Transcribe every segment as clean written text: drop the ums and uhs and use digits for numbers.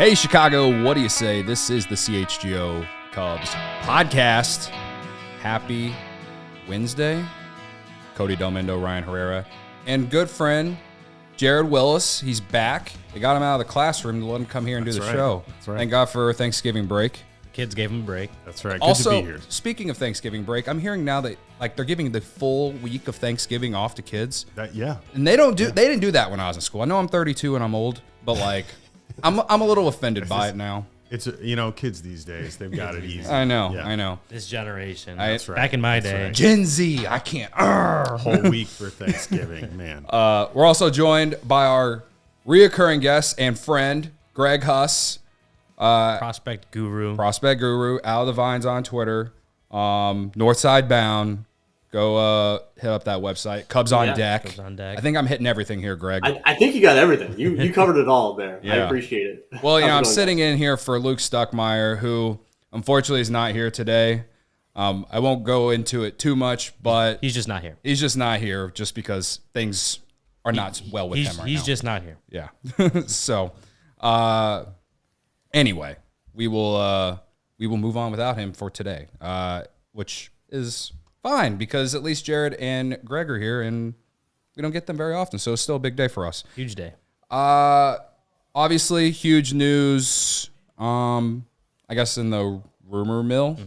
Hey, Chicago, what do you say? This is the CHGO Cubs Podcast. Happy Wednesday. Cody Delmendo, Ryan Herrera, and good friend Jared Willis. He's back. They got him out of the classroom to let him come here and do the show. That's right. Thank God for Thanksgiving break. The kids gave him a break. That's right. Good also, to be here. Speaking of Thanksgiving break, I'm hearing now that they're giving the full week of Thanksgiving off to kids. And they didn't do that when I was in school. I know I'm 32 and I'm old, but I'm a little offended by it now. It's kids these days, they've got it easy. I know. This generation. That's right. Back in my day. Right. Gen Z, I can't. Whole week for Thanksgiving, man. We're also joined by our reoccurring guest and friend, Greg Huss. Prospect Guru. Out of the Vines on Twitter. Northside Bound. Go hit up that website. Cubs on Deck. Cubs on Deck. I think I'm hitting everything here, Greg. I think you got everything. You covered it all there. Yeah. I appreciate it. Well, I'm sitting in here for Luke Stuckmeyer, who unfortunately is not here today. I won't go into it too much, but He's just not here. He's just not here just because things are not well with him right now. He's just not here. Yeah. So, anyway, we will move on without him for today, which is fine because at least Jared and Greg are here, and we don't get them very often, so it's still a big day for us. Huge day. Obviously, huge news. I guess in the rumor mill,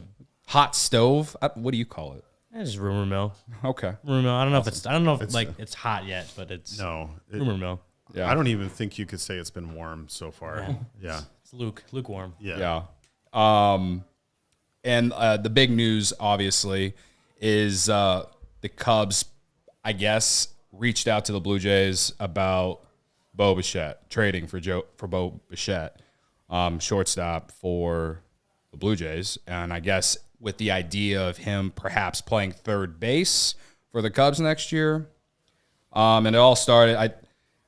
hot stove. What do you call it? It's just rumor mill. Okay, Rumor mill. I don't know if it's hot yet, but it's rumor mill. Yeah. I don't even think you could say it's been warm so far. Yeah. It's lukewarm. Yeah. And the big news, obviously, is the Cubs, I guess, reached out to the Blue Jays about Bo Bichette, trading for Bo Bichette, shortstop for the Blue Jays. And I guess with the idea of him perhaps playing third base for the Cubs next year. And it all started, I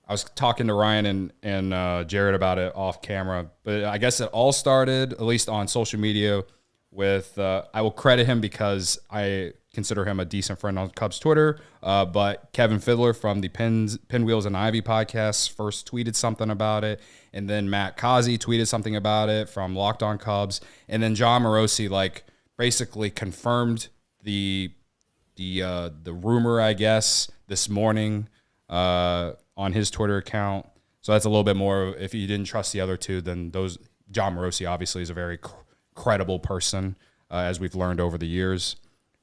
was talking to Ryan and Jared about it off camera, but I guess it all started, at least on social media, with I will credit him because I consider him a decent friend on Cubs Twitter, but Kevin Fiddler from the Pinwheels and Ivy podcast first tweeted something about it, and then Matt Kazi tweeted something about it from Locked On Cubs, and then John Morosi basically confirmed the rumor, I guess, this morning on his Twitter account. So that's a little bit more. If you didn't trust the other two, then John Morosi obviously is a very credible person, as we've learned over the years.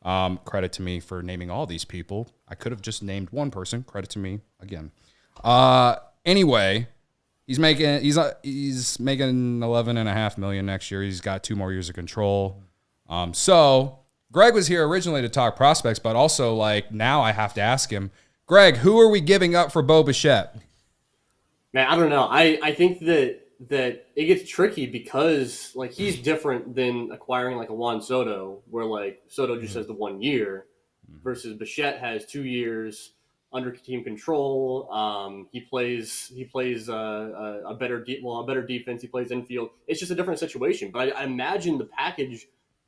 Credit to me for naming all these people. I could have just named one person. Credit to me again. Anyway, he's making $11.5 million next year. He's got 2 more years of control. So Greg was here originally to talk prospects, but also now I have to ask him, Greg, who are we giving up for Bo Bichette? Man, I don't know. I think that it gets tricky because he's different than acquiring a Juan Soto, where Soto just has the 1 year, versus Bichette has 2 years under team control. He plays a better defense. He plays infield. It's just a different situation. But I imagine the package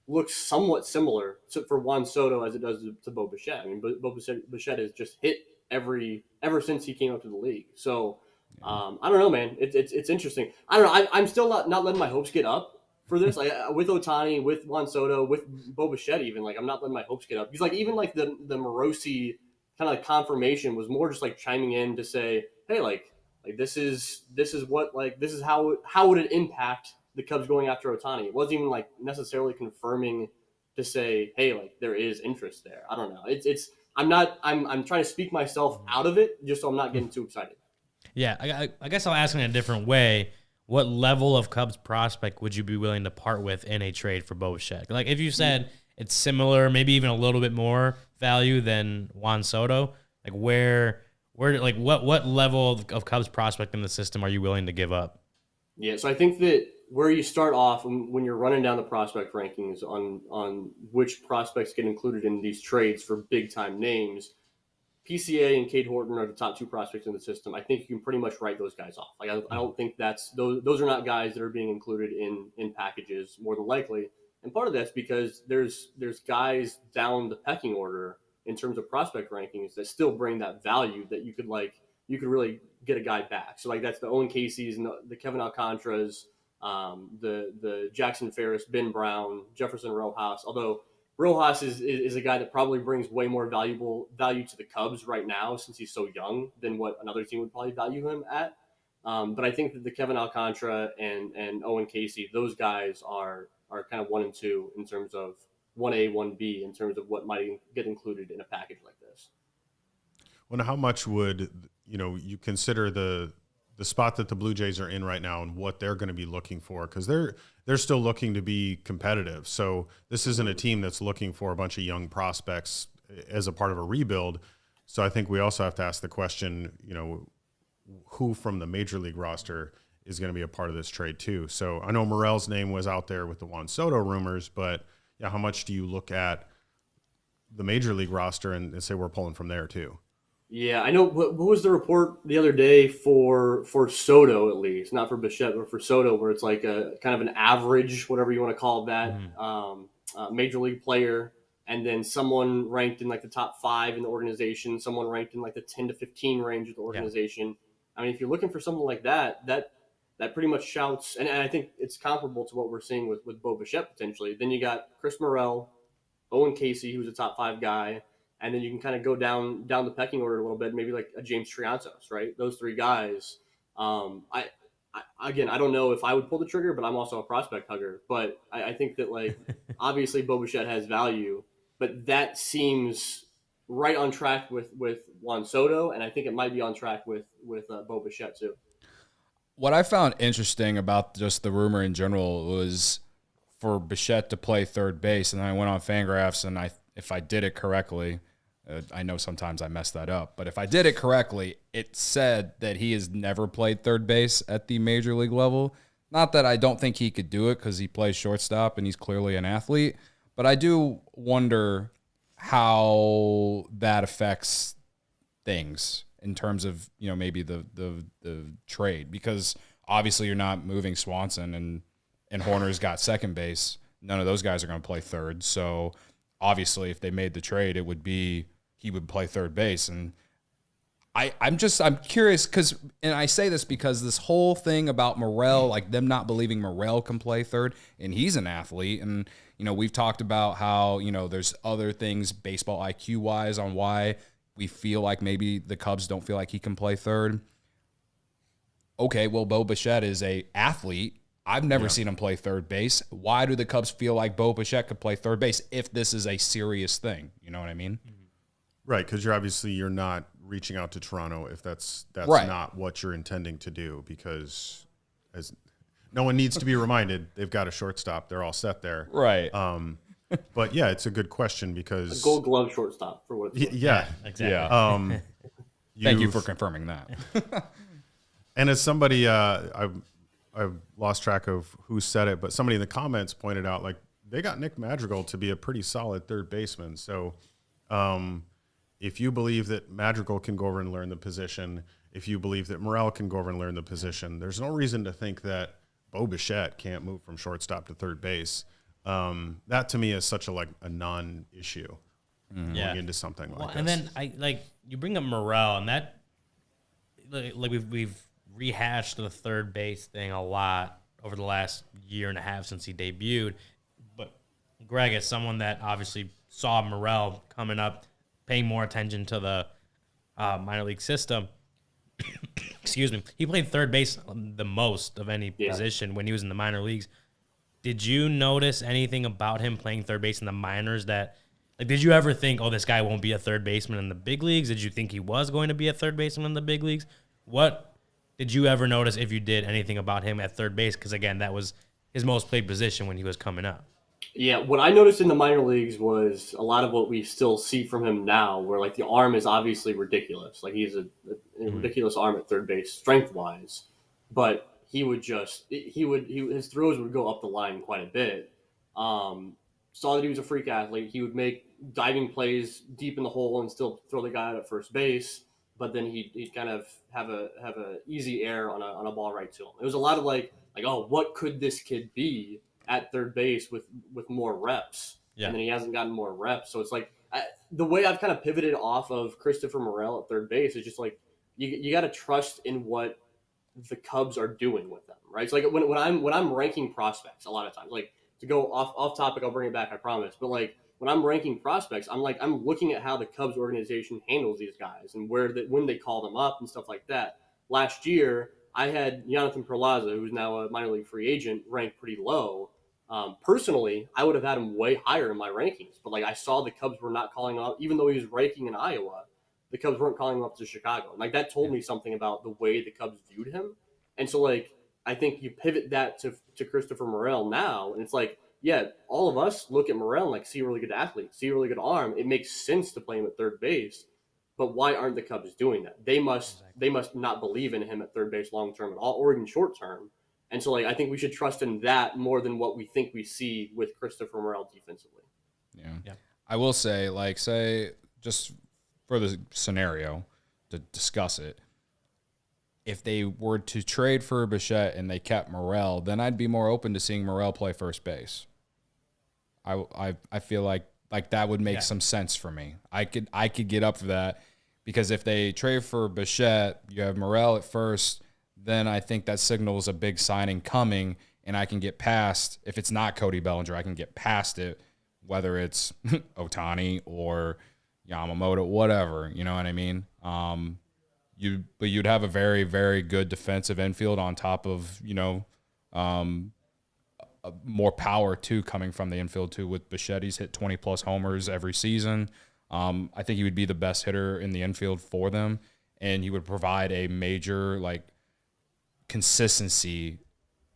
looks somewhat similar for Juan Soto as it does to Bo Bichette. I mean, Bo Bichette has just hit ever since he came up to the league. So. I don't know, man. It's interesting. I don't know. I'm still not letting my hopes get up for this. With Ohtani, with Juan Soto, with Bo Bichette, even I'm not letting my hopes get up because even the Morosi kind of confirmation was more just chiming in to say, hey, this is how would it impact the Cubs going after Ohtani? It wasn't even necessarily confirming to say, hey, there is interest there. I don't know. I'm trying to speak myself out of it just so I'm not getting too excited. Yeah, I guess I'll ask in a different way. What level of Cubs prospect would you be willing to part with in a trade for Bo Bichette? If you said it's similar, maybe even a little bit more value than Juan Soto, what level of Cubs prospect in the system are you willing to give up? Yeah, so I think that where you start off when you're running down the prospect rankings on which prospects get included in these trades for big time names, PCA and Cade Horton are the top 2 prospects in the system. I think you can pretty much write those guys off. I don't think those are not guys that are being included in packages more than likely. And part of that's because there's guys down the pecking order in terms of prospect rankings that still bring that value that you could really get a guy back. So that's the Owen Casey's and the Kevin Alcantara's, the Jackson Ferris, Ben Brown, Jefferson Rojas. Although Rojas is a guy that probably brings way more value to the Cubs right now since he's so young than what another team would probably value him at. But I think that the Kevin Alcantara and Owen Casey, those guys are kind of 1 and 2 in terms of 1A, 1B in terms of what might get included in a package like this. Well, how much would you consider the spot that the Blue Jays are in right now and what they're going to be looking for? Because they're still looking to be competitive. So this isn't a team that's looking for a bunch of young prospects as a part of a rebuild. So I think we also have to ask the question, who from the major league roster is going to be a part of this trade too. So I know Morel's name was out there with the Juan Soto rumors, but yeah, how much do you look at the major league roster and say we're pulling from there too? Yeah, I know. What was the report the other day for Soto, at least, not for Bichette, but for Soto, where it's like a kind of an average, whatever you want to call that, major league player, and then someone ranked in like the top 5 in the organization, someone ranked in like the 10 to 15 range of the organization. Yeah. I mean, if you're looking for someone like that pretty much shouts, and I think it's comparable to what we're seeing with Bo Bichette potentially. Then you got Chris Morel, Owen Casey, who's a top 5 guy. And then you can kind of go down the pecking order a little bit, maybe like a James Triantos, right? Those 3 guys. I don't know if I would pull the trigger, but I'm also a prospect hugger. But I think that, like, obviously Bo Bichette has value, but that seems right on track with Juan Soto, and I think it might be on track with Bo Bichette too. What I found interesting about just the rumor in general was for Bichette to play third base, and I went on Fangraphs, and if I did it correctly. I know sometimes I mess that up, but if I did it correctly, it said that he has never played third base at the major league level. Not that I don't think he could do it because he plays shortstop and he's clearly an athlete, but I do wonder how that affects things in terms of, maybe the trade, because obviously you're not moving Swanson and Horner's got second base. None of those guys are going to play third. So obviously if they made the trade, it would be he would play third base. And I'm curious and I say this because this whole thing about Morel, like them not believing Morel can play third, and he's an athlete. And, we've talked about how, there's other things baseball IQ wise on why we feel like maybe the Cubs don't feel like he can play third. Okay, well, Bo Bichette is a athlete. I've never seen him play third base. Why do the Cubs feel like Bo Bichette could play third base if this is a serious thing? You know what I mean? Right, because you're not reaching out to Toronto if that's right. Not what you're intending to do, because as no one needs to be reminded, they've got a shortstop. They're all set there. Right. But yeah, it's a good question because a Gold Glove shortstop for what it's worth. Yeah, exactly. Yeah. Thank you for confirming that. And as somebody, I've lost track of who said it, but somebody in the comments pointed out, like, they got Nick Madrigal to be a pretty solid third baseman. So if you believe that Madrigal can go over and learn the position, if you believe that Morel can go over and learn the position, there's no reason to think that Bo Bichette can't move from shortstop to third base. That to me is such a non-issue going into something like this. And then you bring up Morel, and that we've rehashed the third base thing a lot over the last year and a half since he debuted. But Greg, as someone that obviously saw Morel coming up, paying more attention to the minor league system, excuse me, he played third base the most of any position when he was in the minor leagues. Did you notice anything about him playing third base in the minors that, did you ever think, oh, this guy won't be a third baseman in the big leagues? Did you think he was going to be a third baseman in the big leagues? What did you ever notice, if you did, anything about him at third base? Because, again, that was his most played position when he was coming up. Yeah, what I noticed in the minor leagues was a lot of what we still see from him now, where, the arm is obviously ridiculous. He has a ridiculous arm at third base, strength-wise. But his throws would go up the line quite a bit. Saw that he was a freak athlete. He would make diving plays deep in the hole and still throw the guy out at first base. But then he'd kind of have a easy air on a ball right to him. It was a lot of oh, what could this kid be at third base with more reps? Yeah. And then he hasn't gotten more reps. So it's the way I've kind of pivoted off of Christopher Morel at third base is just you got to trust in what the Cubs are doing with them, right? So like when I'm ranking prospects, a lot of times, like to go off topic, I'll bring it back, I promise. But like when I'm ranking prospects, I'm looking at how the Cubs organization handles these guys and when they call them up and stuff like that. Last year, I had Jonathan Perlaza, who's now a minor league free agent, ranked pretty low. Personally, I would have had him way higher in my rankings, but like I saw the Cubs were not calling up, even though he was ranking in Iowa, the Cubs weren't calling him up to Chicago. And like that told me something about the way the Cubs viewed him. And so like I think you pivot that to Christopher Morel now, and it's like, yeah, all of us look at Morel and like see a really good athlete, see a really good arm. It makes sense to play him at third base. But why aren't the Cubs doing that? They must not believe in him at third base long term at all, or even short term. And so, like, I think we should trust in that more than what we think we see with Christopher Morel defensively. Yeah. I will say, like, just for the scenario to discuss it, if they were to trade for Bichette and they kept Morel, then I'd be more open to seeing Morel play first base. I feel like that would make some sense for me. I could get up for that, because if they trade for Bichette, you have Morel at first, then I think that signals a big signing coming, and I can get past, if it's not Cody Bellinger, I can get past it, whether it's Ohtani or Yamamoto, whatever, you know what I mean? But you'd have a very, very good defensive infield on top of, more power too coming from the infield too. With Bichette, he's hit 20+ homers every season. I think he would be the best hitter in the infield for them, and he would provide a major consistency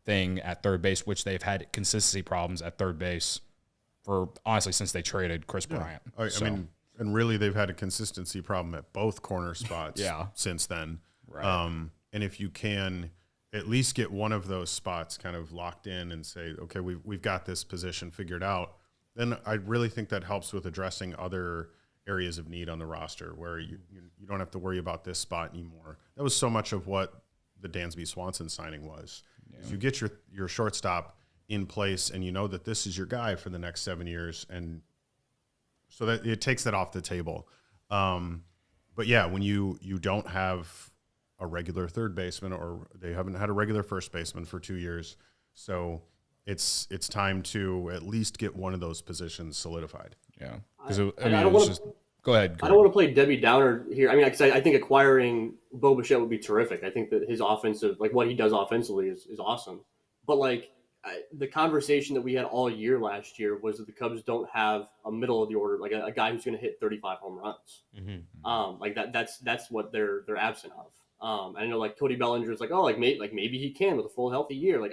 thing at third base, which they've had consistency problems at third base for honestly since they traded Chris Bryant. I mean, and really they've had a consistency problem at both corner spots since then. Right. And if you can at least get one of those spots kind of locked in and say, okay, we've got this position figured out, then I really think that helps with addressing other areas of need on the roster where you don't have to worry about this spot anymore. That was so much of what the Dansby Swanson signing was. Yeah. You get your shortstop in place and you know that this is your guy for the next 7 years, and so that it takes that off the table. But yeah, when you don't have a regular third baseman, or they haven't had a regular first baseman for 2 years, so it's time to at least get one of those positions solidified. Yeah, go ahead. I don't want to play Debbie Downer here. I mean, I think acquiring Bo Bichette would be terrific. I think that his offensive, like what he does offensively, is awesome. But the conversation that we had all year last year was that the Cubs don't have a middle of the order, like a guy who's going to hit 35 home runs. Mm-hmm. That's what they're absent of. And I know Cody Bellinger is maybe he can with a full healthy year.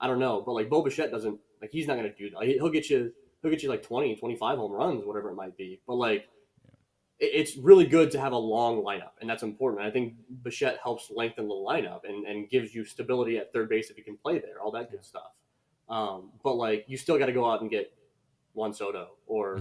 I don't know, but Bo Bichette doesn't, he's not going to do that. He'll get you 20, 25 home runs, whatever it might be. But it's really good to have a long lineup, and that's important. I think Bichette helps lengthen the lineup and gives you stability at third base if you can play there, all that good stuff. But you still got to go out and get Juan Soto or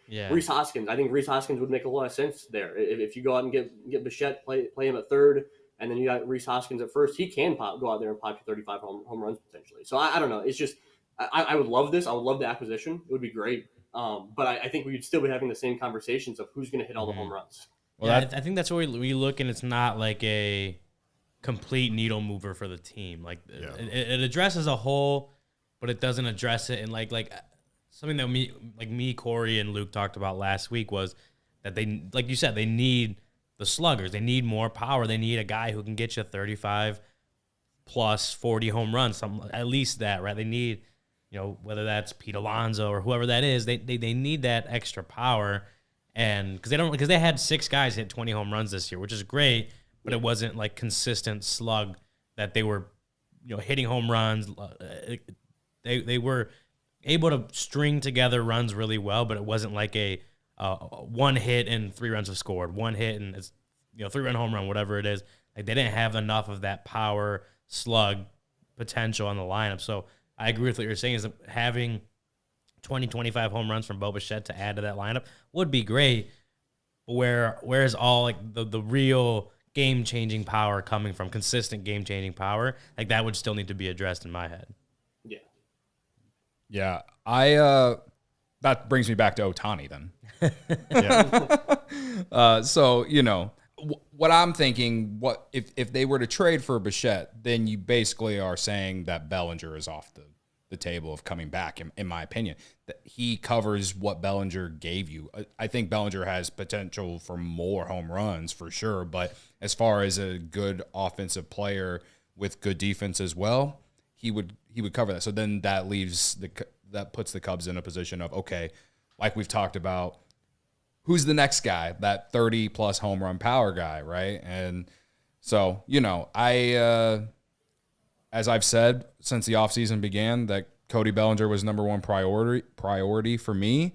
Rhys Hoskins. I think Rhys Hoskins would make a lot of sense there. If you go out and get Bichette, play him at third, and then you got Rhys Hoskins at first, he can go out there and pop you 35 home runs potentially. So I don't know. It's just I would love this. I would love the acquisition. It would be great. But I think we would still be having the same conversations of who's going to hit all the home runs. Well, I think that's where we look, and it's not like a complete needle mover for the team. It addresses a hole, but it doesn't address it. And like something that me, Corey, and Luke talked about last week was that they, like you said, they need the sluggers. They need more power. They need a guy who can get you 35 plus 40 home runs, at least that, right? They need, whether that's Pete Alonso or whoever that is, they need that extra power. And because they had 6 guys hit 20 home runs this year, which is great, but it wasn't consistent slug that they were, hitting home runs. They were able to string together runs really well, but it wasn't like a one hit and 3 runs have scored, one hit and it's 3-run home run, whatever it is. They didn't have enough of that power slug potential on the lineup. So I agree with what you're saying, is that having 20, 25 home runs from Bo Bichette to add to that lineup would be great. But where's all the real game-changing power coming from, consistent game-changing power? That would still need to be addressed in my head. Yeah. That brings me back to Ohtani then. Yeah. So, what I'm thinking, what if they were to trade for Bichette, then you basically are saying that Bellinger is off the table of coming back, in my opinion. That he covers what Bellinger gave you. I think Bellinger has potential for more home runs for sure, but as far as a good offensive player with good defense as well, he would cover that. So then that puts the Cubs in a position of, okay, like we've talked about, who's the next guy, that 30-plus home run power guy, right? And so, as I've said since the offseason began, that Cody Bellinger was number one priority for me.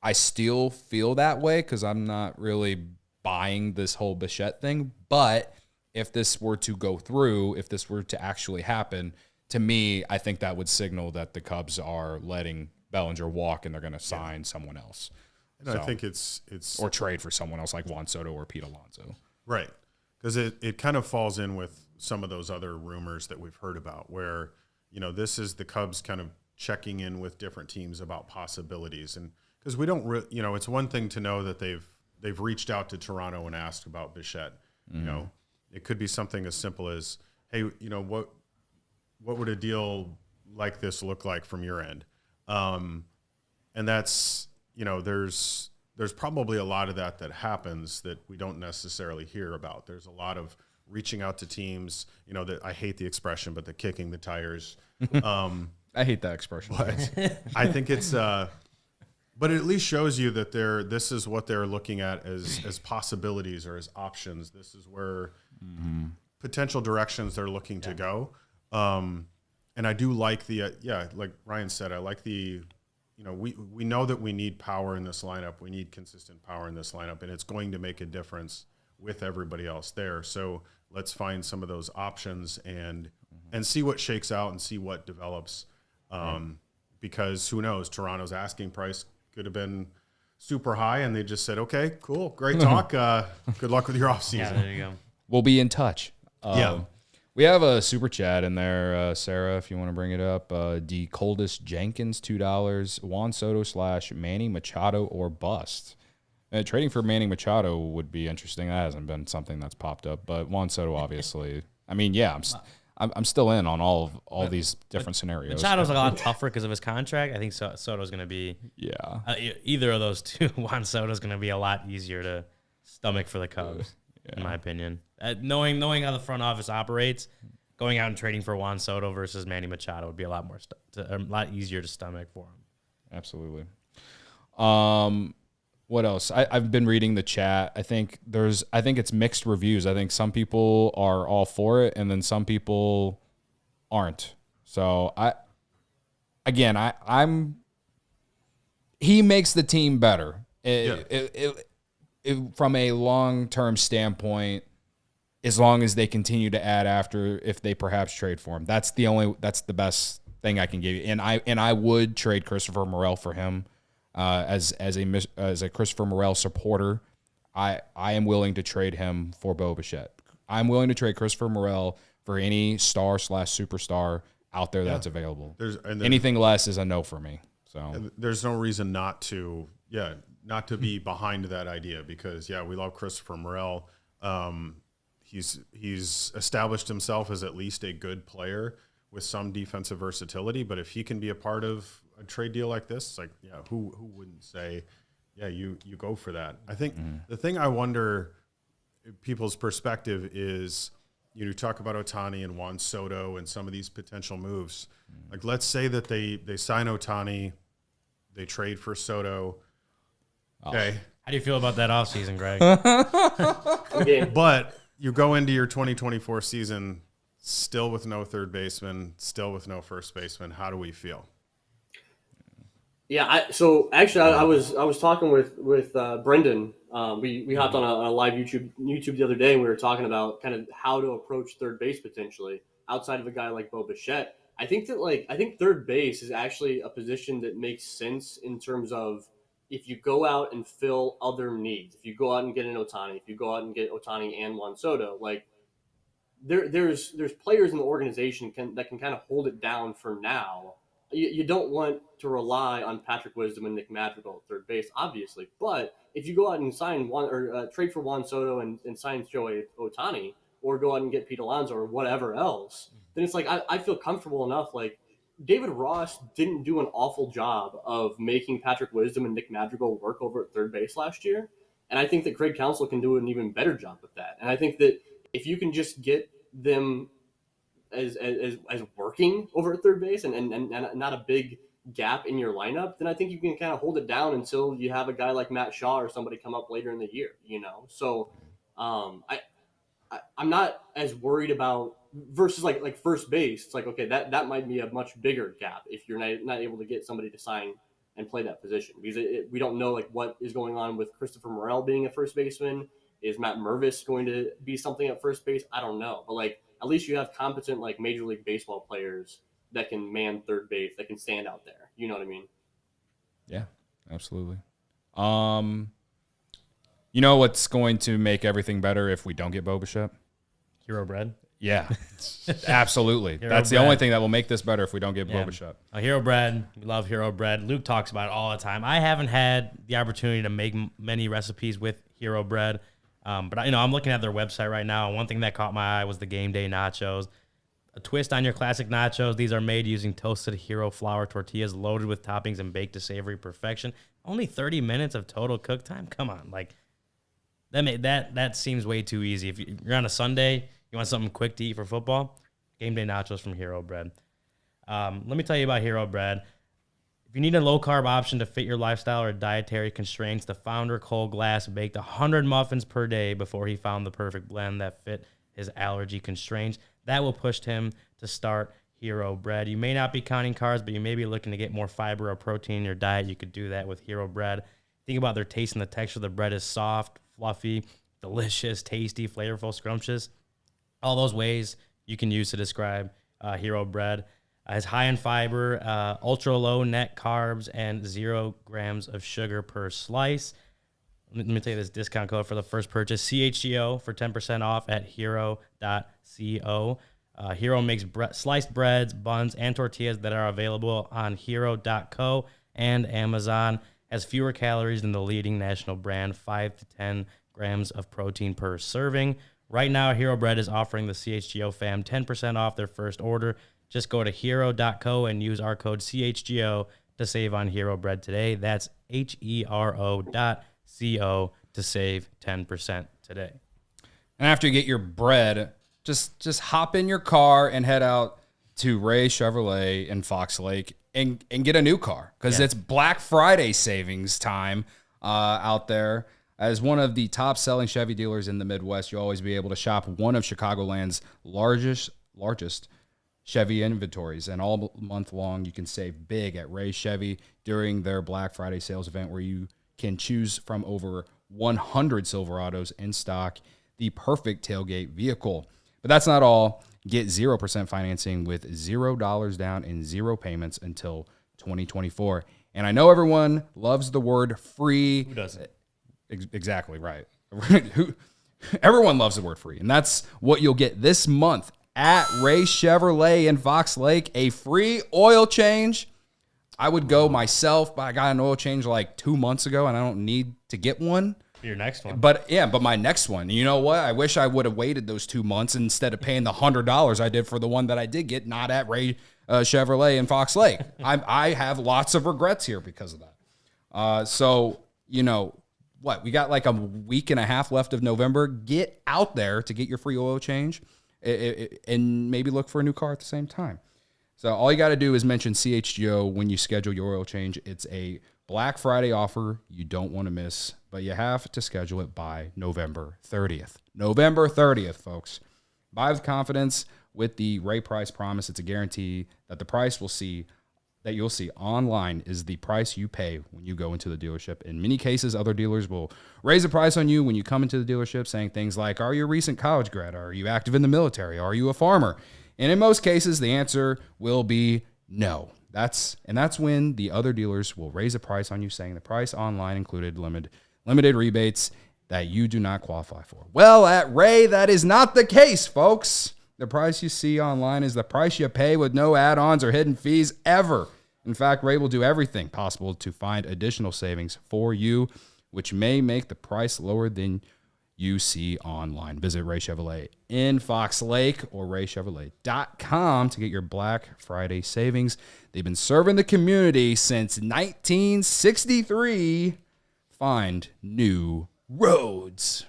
I still feel that way because I'm not really buying this whole Bichette thing. But if this were to go through, if this were to actually happen, to me, I think that would signal that the Cubs are letting Bellinger walk and they're going to sign someone else. And I think it's or trade for someone else like Juan Soto or Pete Alonso. Right. Because it kind of falls in with some of those other rumors that we've heard about where, this is the Cubs kind of checking in with different teams about possibilities. And because we don't, it's one thing to know that they've reached out to Toronto and asked about Bichette. It could be something as simple as, hey, what would a deal like this look like from your end? And that's, there's probably a lot of that happens that we don't necessarily hear about. There's a lot of reaching out to teams, that I hate the expression, but the kicking the tires. I hate that expression. But I think it's, but it at least shows you that this is what they're looking at as possibilities or as options. This is where potential directions they're looking to go. And I do like like Ryan said, I like the, we know that we need power in this lineup. We need consistent power in this lineup, and it's going to make a difference with everybody else there. So let's find some of those options and see what shakes out and see what develops. Because who knows, Toronto's asking price could have been super high, and they just said, okay, cool, great talk. Good luck with your offseason. Yeah, there you go. We'll be in touch. Yeah. We have a super chat in there, Sarah, if you want to bring it up. D. Coldest Jenkins, $2. Juan Soto / Manny Machado or bust. Trading for Manny Machado would be interesting. That hasn't been something that's popped up, but Juan Soto, obviously. I mean, yeah, I'm still in on all these different scenarios. Machado's a lot tougher because of his contract. I think Soto's going to be either of those two. Juan Soto's going to be a lot easier to stomach for the Cubs, in my opinion. Knowing how the front office operates, going out and trading for Juan Soto versus Manny Machado would be a lot easier to stomach for him. Absolutely. What else? I've been reading the chat. I think it's mixed reviews. I think some people are all for it, and then some people aren't. So he makes the team better. From a long-term standpoint, as long as they continue to add after, if they perhaps trade for him, that's the best thing I can give you. And I would trade Christopher Morel for him. As a Christopher Morel supporter, I am willing to trade him for Bo Bichette. I'm willing to trade Christopher Morel for any star / superstar out there that's available. Anything less is a no for me. So there's no reason not to be behind that idea because we love Christopher Morel. He's established himself as at least a good player with some defensive versatility. But if he can be a part of a trade deal like this, it's like, who wouldn't say, you go for that? I think the thing I wonder people's perspective is, you talk about Ohtani and Juan Soto and some of these potential moves. Like, let's say that they sign Ohtani, they trade for Soto. Okay. How do you feel about that offseason, Greg? But you go into your 2024 season still with no third baseman, still with no first baseman. How do we feel? Yeah, I was talking with Brendan. We hopped on a live YouTube the other day, and we were talking about kind of how to approach third base potentially outside of a guy like Bo Bichette. I think third base is actually a position that makes sense in terms of if you go out and fill other needs. If you go out and get an Ohtani, if you go out and get Ohtani and Juan Soto, like there's players in the organization that can kind of hold it down for now you don't want to rely on Patrick Wisdom and Nick Madrigal at third base, obviously. But if you go out and sign trade for Juan Soto and sign Shohei Ohtani, or go out and get Pete Alonso or whatever else, then it's like I feel comfortable enough. Like David Ross didn't do an awful job of making Patrick Wisdom and Nick Madrigal work over at third base last year. And I think that Craig Counsell can do an even better job with that. And I think that if you can just get them as working over at third base and not a big gap in your lineup, then I think you can kind of hold it down until you have a guy like Matt Shaw or somebody come up later in the year, So I'm not as worried about versus like first base. It's like, okay, that might be a much bigger gap if you're not able to get somebody to sign and play that position, because we don't know like what is going on with Christopher Morel being a first baseman. Is Matt Mervis going to be something at first base? I don't know, but like at least you have competent like Major League Baseball players that can man third base, that can stand out there. You know what I mean? Yeah, absolutely. You know what's going to make everything better if we don't get Bo Bichette? Hero bread. Yeah, absolutely. That's the bread. only thing that will make this better if we don't get Bo Bichette. Hero bread. We love hero bread. Luke talks about it all the time. I haven't had the opportunity to make many recipes with hero bread, but I'm looking at their website right now, and one thing that caught my eye was the game day nachos. A twist on your classic nachos. These are made using toasted hero flour tortillas loaded with toppings and baked to savory perfection. Only 30 minutes of total cook time? Come on. Like, that seems way too easy. If you're on a Sunday, you want something quick to eat for football, game day nachos from Hero Bread. Let me tell you about Hero Bread. If you need a low-carb option to fit your lifestyle or dietary constraints, the founder, Cole Glass, baked 100 muffins per day before he found the perfect blend that fit his allergy constraints. That will push him to start Hero Bread. You may not be counting carbs, but you may be looking to get more fiber or protein in your diet. You could do that with Hero Bread. Think about their taste and the texture. The bread is soft, fluffy, delicious, tasty, flavorful, scrumptious. All those ways you can use to describe Hero Bread. It's high in fiber, ultra low net carbs, and 0 grams of sugar per slice. Let me tell you this discount code for the first purchase, CHGO, for 10% off at hero.co. Hero makes sliced breads, buns, and tortillas that are available on hero.co and Amazon. Has fewer calories than the leading national brand, 5 to 10 grams of protein per serving. Right now, Hero Bread is offering the CHGO fam 10% off their first order. Just go to hero.co and use our code CHGO to save on Hero Bread today. That's HERO.co to save 10% today. And after you get your bread, just hop in your car and head out to Ray Chevrolet in Fox Lake and get a new car, because it's Black Friday savings time out there. As one of the top-selling Chevy dealers in the Midwest, you'll always be able to shop one of Chicagoland's largest Chevy inventories. And all month long, you can save big at Ray Chevy during their Black Friday sales event, where you can choose from over 100 Silverados in stock, the perfect tailgate vehicle. But that's not all. Get 0% financing with $0 down and 0 payments until 2024. And I know everyone loves the word free. Who doesn't? Exactly right. Everyone loves the word free. And that's what you'll get this month at Ray Chevrolet in Fox Lake, a free oil change. I would go myself, but I got an oil change like 2 months ago, and I don't need to get one. Your next one. But my next one. You know what? I wish I would have waited those 2 months instead of paying the $100 I did for the one that I did get, not at Ray Chevrolet in Fox Lake. I have lots of regrets here because of that. So, what? We got like a week and a half left of November. Get out there to get your free oil change and maybe look for a new car at the same time. So all you got to do is mention CHGO when you schedule your oil change. It's a Black Friday offer you don't want to miss, but you have to schedule it by November 30th. November 30th, folks. Buy with confidence with the Ray Price Promise. It's a guarantee that the price that you'll see online is the price you pay when you go into the dealership. In many cases, other dealers will raise the price on you when you come into the dealership, saying things like, are you a recent college grad? Are you active in the military? Are you a farmer? And in most cases, the answer will be no. That's when the other dealers will raise the price on you, saying the price online included limited rebates that you do not qualify for. Well, at Ray, that is not the case, folks. The price you see online is the price you pay with no add-ons or hidden fees ever. In fact, Ray will do everything possible to find additional savings for you, which may make the price lower than you see online. Visit Ray Chevrolet in Fox Lake or raychevrolet.com to get your Black Friday savings. They've been serving the community since 1963. Find new roads.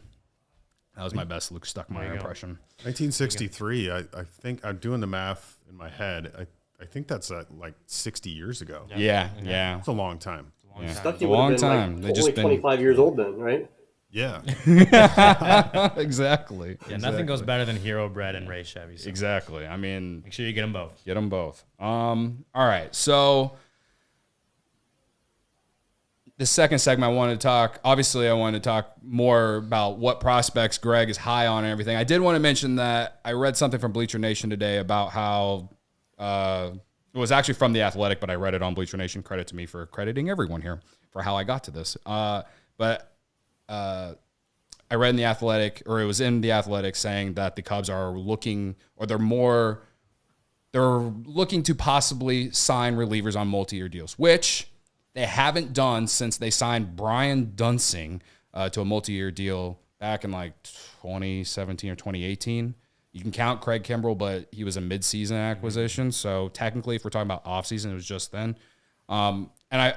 That was my best Luke Stuckmeyer impression. 1963. I think I'm doing the math in my head. I think that's like 60 years ago. Yeah. It's a long time. Stucky a would have long been time. like They only just been 25 years old then, right? Yeah. exactly. Yeah, nothing goes better than Hero Bread and Ray Chevy. So Exactly. I mean, make sure you get them both. get them both. All right. So the second segment I wanted to talk, obviously I wanted to talk more about what prospects Greg is high on and everything. I did want to mention that I read something from Bleacher Nation today about how it was actually from The Athletic, but I read it on Bleacher Nation. Credit to me for crediting everyone here for how I got to this. But I read in The Athletic, or it was in The Athletic, saying that the Cubs are looking, or they're looking to possibly sign relievers on multi-year deals, which they haven't done since they signed Brian Dunsing to a multi-year deal back in like 2017 or 2018. You can count Craig Kimbrell, but he was a mid-season acquisition. So technically, if we're talking about off-season, it was just then. And I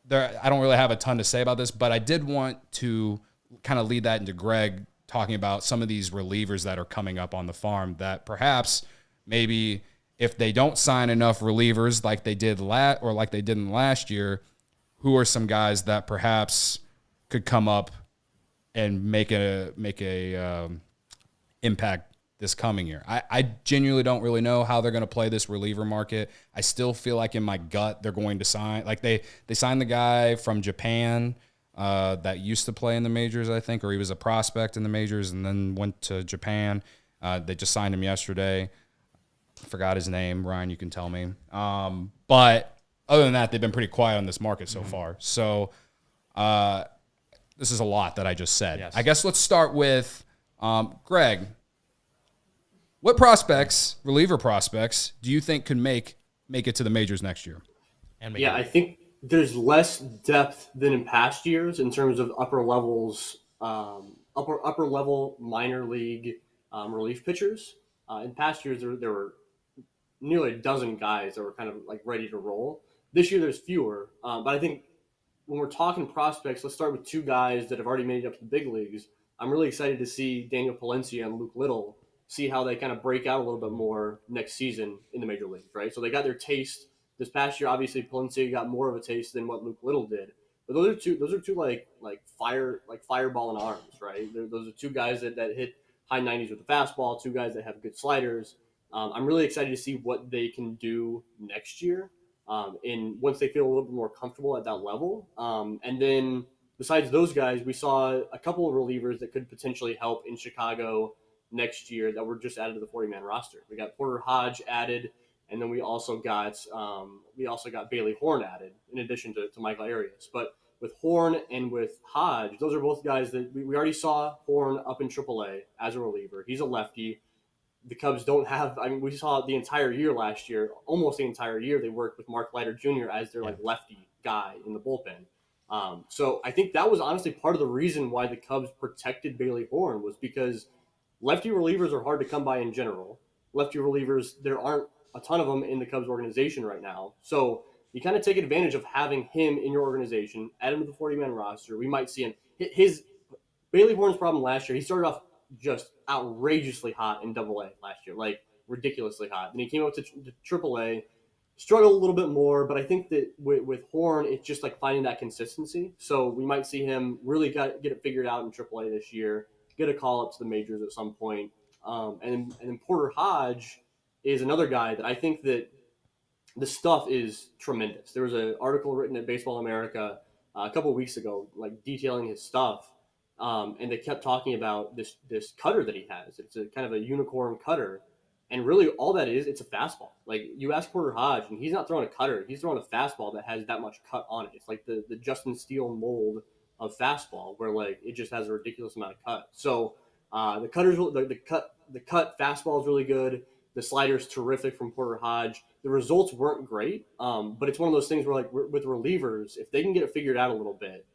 don't really have a ton to say about this, but I did want to kind of lead that into Greg talking about some of these relievers that are coming up on the farm that perhaps maybe if they don't sign enough relievers like they did like they didn't last year, who are some guys that perhaps could come up and make a impact this coming year? I genuinely don't really know how they're going to play this reliever market. I still feel like in my gut they're going to sign, like they signed the guy from Japan that used to play in the majors, I think, or he was a prospect in the majors and then went to Japan. They just signed him yesterday. Forgot his name. Ryan, you can tell me. But other than that, they've been pretty quiet on this market so far. So this is a lot that I just said. Yes. I guess let's start with Greg. What prospects, reliever prospects, do you think could make it to the majors next year? I think there's less depth than in past years in terms of upper levels, upper level minor league relief pitchers. In past years, there were nearly a dozen guys that were kind of like ready to roll. This year, there's fewer. But I think when we're talking prospects, let's start with two guys that have already made it up to the big leagues. I'm really excited to see Daniel Palencia and Luke Little, see how they kind of break out a little bit more next season in the major leagues, right? So they got their taste this past year. Obviously, Palencia got more of a taste than what Luke Little did. But those are two like fireball and arms, right? Those are two guys that hit high 90s with the fastball, two guys that have good sliders. I'm really excited to see what they can do next year, and once they feel a little bit more comfortable at that level. And then besides those guys, we saw a couple of relievers that could potentially help in Chicago next year that were just added to the 40-man roster. We got Porter Hodge added, and then we also got Bailey Horn added in addition to Michael Arias. But with Horn and with Hodge, those are both guys that we already saw Horn up in AAA as a reliever. He's a lefty. The Cubs don't have, we saw the entire year last year, almost the entire year, they worked with Mark Leiter Jr. as their like lefty guy in the bullpen. So I think that was honestly part of the reason why the Cubs protected Bailey Horn, was because lefty relievers are hard to come by in general. Lefty relievers, there aren't a ton of them in the Cubs organization right now. So you kind of take advantage of having him in your organization, add him to the 40-man roster. We might see him. Bailey Horn's problem last year, he started off just outrageously hot in AA last year, like ridiculously hot. And he came up to AAA, struggled a little bit more, but I think that with Horn, it's just like finding that consistency. So we might see him really get it figured out in AAA this year, get a call up to the majors at some point. And then Porter Hodge is another guy that I think that the stuff is tremendous. There was an article written at Baseball America a couple of weeks ago, like detailing his stuff. And they kept talking about this cutter that he has. It's a kind of a unicorn cutter. And really all that is, it's a fastball. Like you ask Porter Hodge, and he's not throwing a cutter. He's throwing a fastball that has that much cut on it. It's like the Justin Steele mold of fastball, where like it just has a ridiculous amount of cut. So the cut fastball is really good. The slider's terrific from Porter Hodge. The results weren't great, but it's one of those things where, like, with relievers, if they can get it figured out a little bit,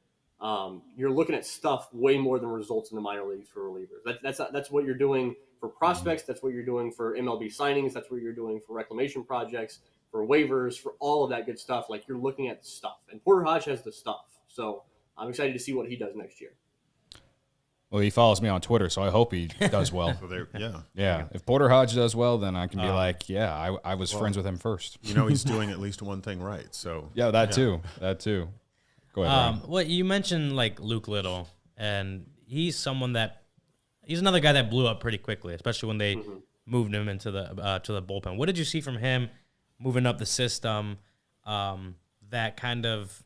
you're looking at stuff way more than results in the minor leagues for relievers. That's what you're doing for prospects. That's what you're doing for MLB signings. That's what you're doing for reclamation projects, for waivers, for all of that good stuff. Like, you're looking at the stuff, and Porter Hodge has the stuff. So I'm excited to see what he does next year. Well, he follows me on Twitter, so I hope he does well. Yeah. If Porter Hodge does well, then I can be like, yeah, I was friends with him first. You know, he's doing at least one thing right. So yeah, that too. Go ahead. Ryan. Well, you mentioned like Luke Little, and he's another guy that blew up pretty quickly, especially when they moved him into the bullpen. What did you see from him moving up the system that kind of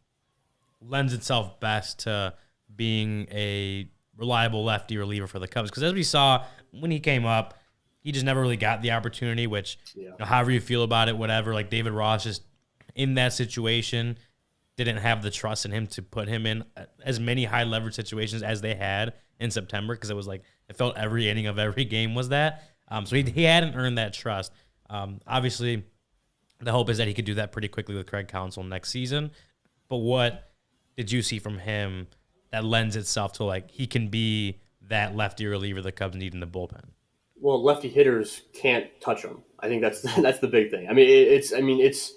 lends itself best to being a reliable lefty reliever for the Cubs? Because as we saw when he came up, he just never really got the opportunity, which, however you feel about it, whatever. Like, David Ross just in that situation didn't have the trust in him to put him in as many high leverage situations as they had in September, because it was like it felt every inning of every game was that. So he hadn't earned that trust. Obviously, the hope is that he could do that pretty quickly with Craig Counsell next season. But what did you see from him that lends itself to, like, he can be that lefty reliever the Cubs need in the bullpen? Well, lefty hitters can't touch him. I think that's the big thing. I mean, it's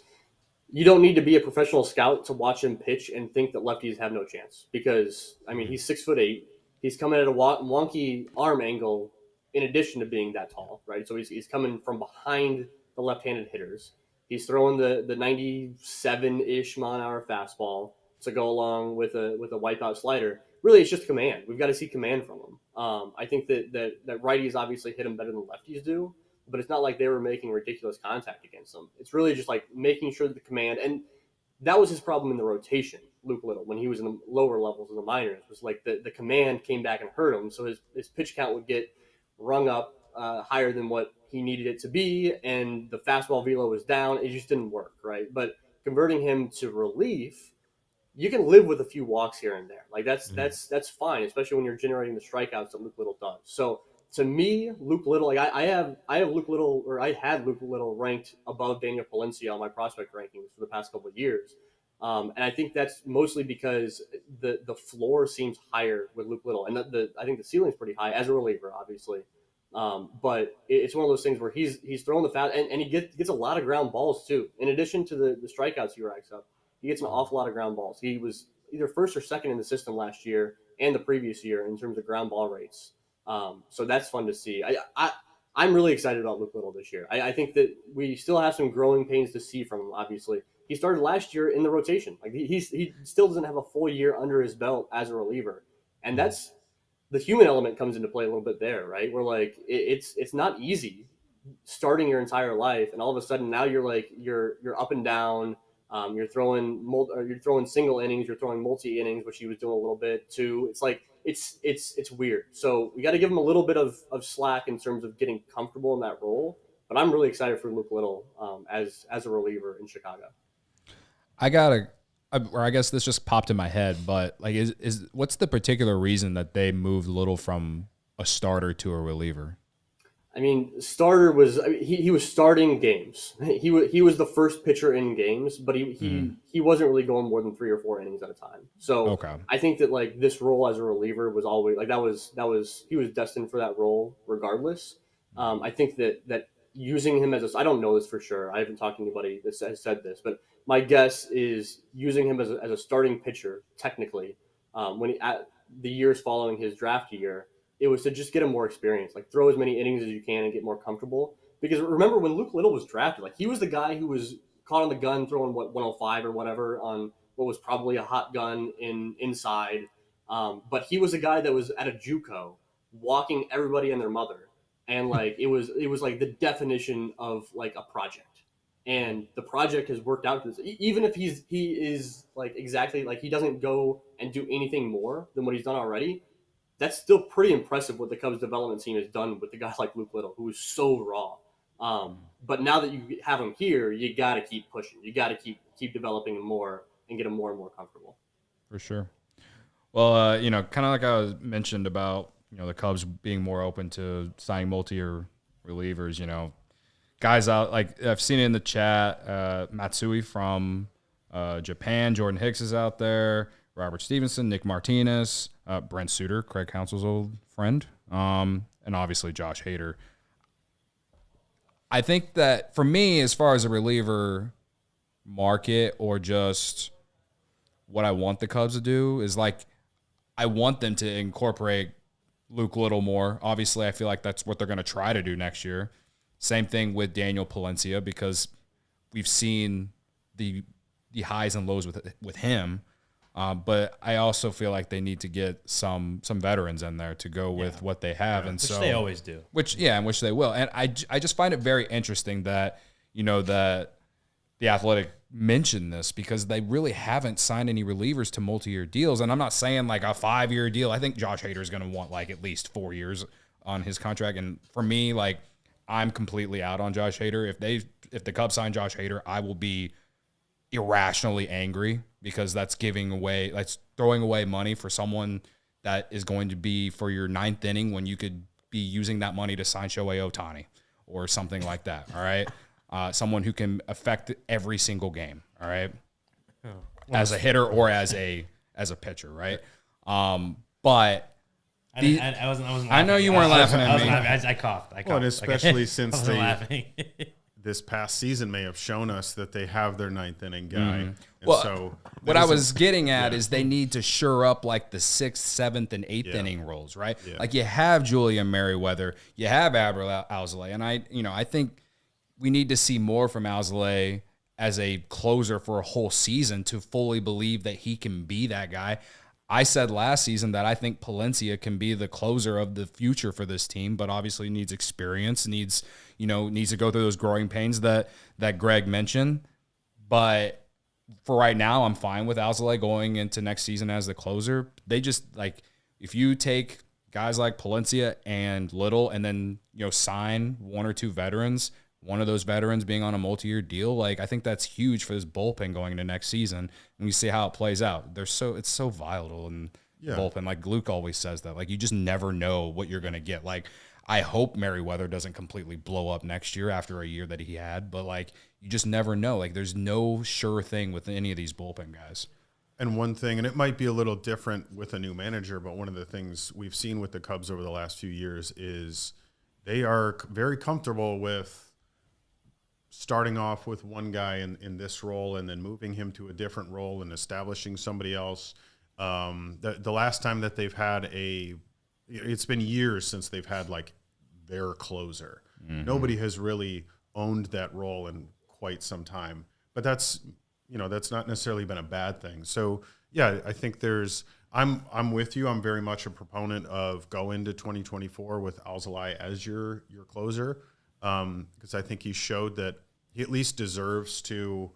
you don't need to be a professional scout to watch him pitch and think that lefties have no chance, because, I mean, he's 6'8". He's coming at a wonky arm angle in addition to being that tall, right? So he's coming from behind the left-handed hitters. He's throwing the 97-ish mile-an-hour fastball to go along with a wipeout slider. Really, it's just command. We've got to see command from him. I think that righties obviously hit him better than lefties do, but it's not like they were making ridiculous contact against him. It's really just like making sure that the command, and that was his problem in the rotation, Luke Little, when he was in the lower levels of the minors, was like the command came back and hurt him, so his pitch count would get rung up higher than what he needed it to be, and the fastball velo was down. It just didn't work, right? But converting him to relief, you can live with a few walks here and there. Like, that's fine, especially when you're generating the strikeouts that Luke Little does. So to me, Luke Little, like I have Luke Little, or I had Luke Little ranked above Daniel Palencia on my prospect rankings for the past couple of years. And I think that's mostly because the floor seems higher with Luke Little, and I think the ceiling's pretty high as a reliever, obviously. But it's one of those things where he's throwing the fast, and he gets a lot of ground balls too. In addition to the strikeouts he racks up, he gets an awful lot of ground balls. He was either first or second in the system last year and the previous year in terms of ground ball rates. So that's fun to see. I'm really excited about Luke Little this year. I think that we still have some growing pains to see from him, obviously. He started last year in the rotation. Like, he still doesn't have a full year under his belt as a reliever. And that's the human element comes into play a little bit there, right? Where, like, it's not easy starting your entire life, and all of a sudden now you're up and down. You're throwing single innings, you're throwing multi innings, which he was doing a little bit too. It's like it's weird. So we got to give him a little bit of slack in terms of getting comfortable in that role. But I'm really excited for Luke Little as a reliever in Chicago. I guess this just popped in my head, but like, is what's the particular reason that they moved Little from a starter to a reliever? I mean, starter was he was starting games. He was the first pitcher in games, but he wasn't really going more than 3 or 4 innings at a time. So okay. I think that, like, this role as a reliever was always like that was he was destined for that role regardless. I think that using him as I don't know this for sure. I haven't talked to anybody that has said this, but my guess is using him as a starting pitcher technically at the years following his draft year. It was to just get him more experience, like throw as many innings as you can and get more comfortable. Because remember when Luke Little was drafted, like, he was the guy who was caught on the gun throwing 105 or whatever on what was probably a hot gun inside. But he was a guy that was at a JUCO walking everybody and their mother. And like, it was like the definition of like a project. And the project has worked out. Even if he is like exactly like he doesn't go and do anything more than what he's done already, that's still pretty impressive what the Cubs development team has done with the guy like Luke Little, who is so raw. But now that you have him here, you got to keep pushing. You got to keep developing him more and get him more and more comfortable. For sure. Well, kind of like I mentioned about, the Cubs being more open to signing multi-year relievers, guys out, like I've seen it in the chat, Matsui from Japan, Jordan Hicks is out there, Robert Stevenson, Nick Martinez, Brent Suter, Craig Counsell's old friend, and obviously Josh Hader. I think that for me, as far as a reliever market or just what I want the Cubs to do is like I want them to incorporate Luke Little more. Obviously, I feel like that's what they're going to try to do next year. Same thing with Daniel Palencia because we've seen the highs and lows with him. But I also feel like they need to get some veterans in there to go with what they have, and which they always do. Which they will. And I just find it very interesting that that the Athletic mentioned this because they really haven't signed any relievers to multi-year deals. And I'm not saying like a 5-year deal. I think Josh Hader is going to want like at least 4 years on his contract. And for me, like I'm completely out on Josh Hader. If the Cubs sign Josh Hader, I will be irrationally angry because that's throwing away money for someone that is going to be for your 9th inning when you could be using that money to sign Shohei Ohtani or something like that. All right. Someone who can affect every single game. All right. As a hitter or as a pitcher. Right. But I wasn't laughing. I know you weren't laughing at me. I coughed. Well, and especially since they laughing. This past season may have shown us that they have their 9th inning guy. Mm-hmm. And well, so what I was getting at is they need to shore up like the 6th, 7th, and 8th inning roles, right? Yeah. Like you have Julian Merriweather, you have Alzolay, and I think we need to see more from Alzolay as a closer for a whole season to fully believe that he can be that guy. I said last season that I think Palencia can be the closer of the future for this team, but obviously needs experience, needs to go through those growing pains that Greg mentioned. But for right now, I'm fine with Alzolay going into next season as the closer. They just like if you take guys like Palencia and Little and then sign 1 or 2 veterans, one of those veterans being on a multi-year deal, like I think that's huge for this bullpen going into next season. And we see how it plays out. It's so volatile in the bullpen. Like Luke always says that. Like you just never know what you're gonna get. Like I hope Merriweather doesn't completely blow up next year after a year that he had, but like you just never know. Like there's no sure thing with any of these bullpen guys. And one thing, and it might be a little different with a new manager, but one of the things we've seen with the Cubs over the last few years is they are very comfortable with starting off with one guy in this role and then moving him to a different role and establishing somebody else. The last time that they've had it's been years since they've had like their closer. Mm-hmm. Nobody has really owned that role in quite some time, but that's not necessarily been a bad thing. So yeah, I think I'm with you. I'm very much a proponent of go into 2024 with Alzolay as your closer. Because I think he showed that he at least deserves to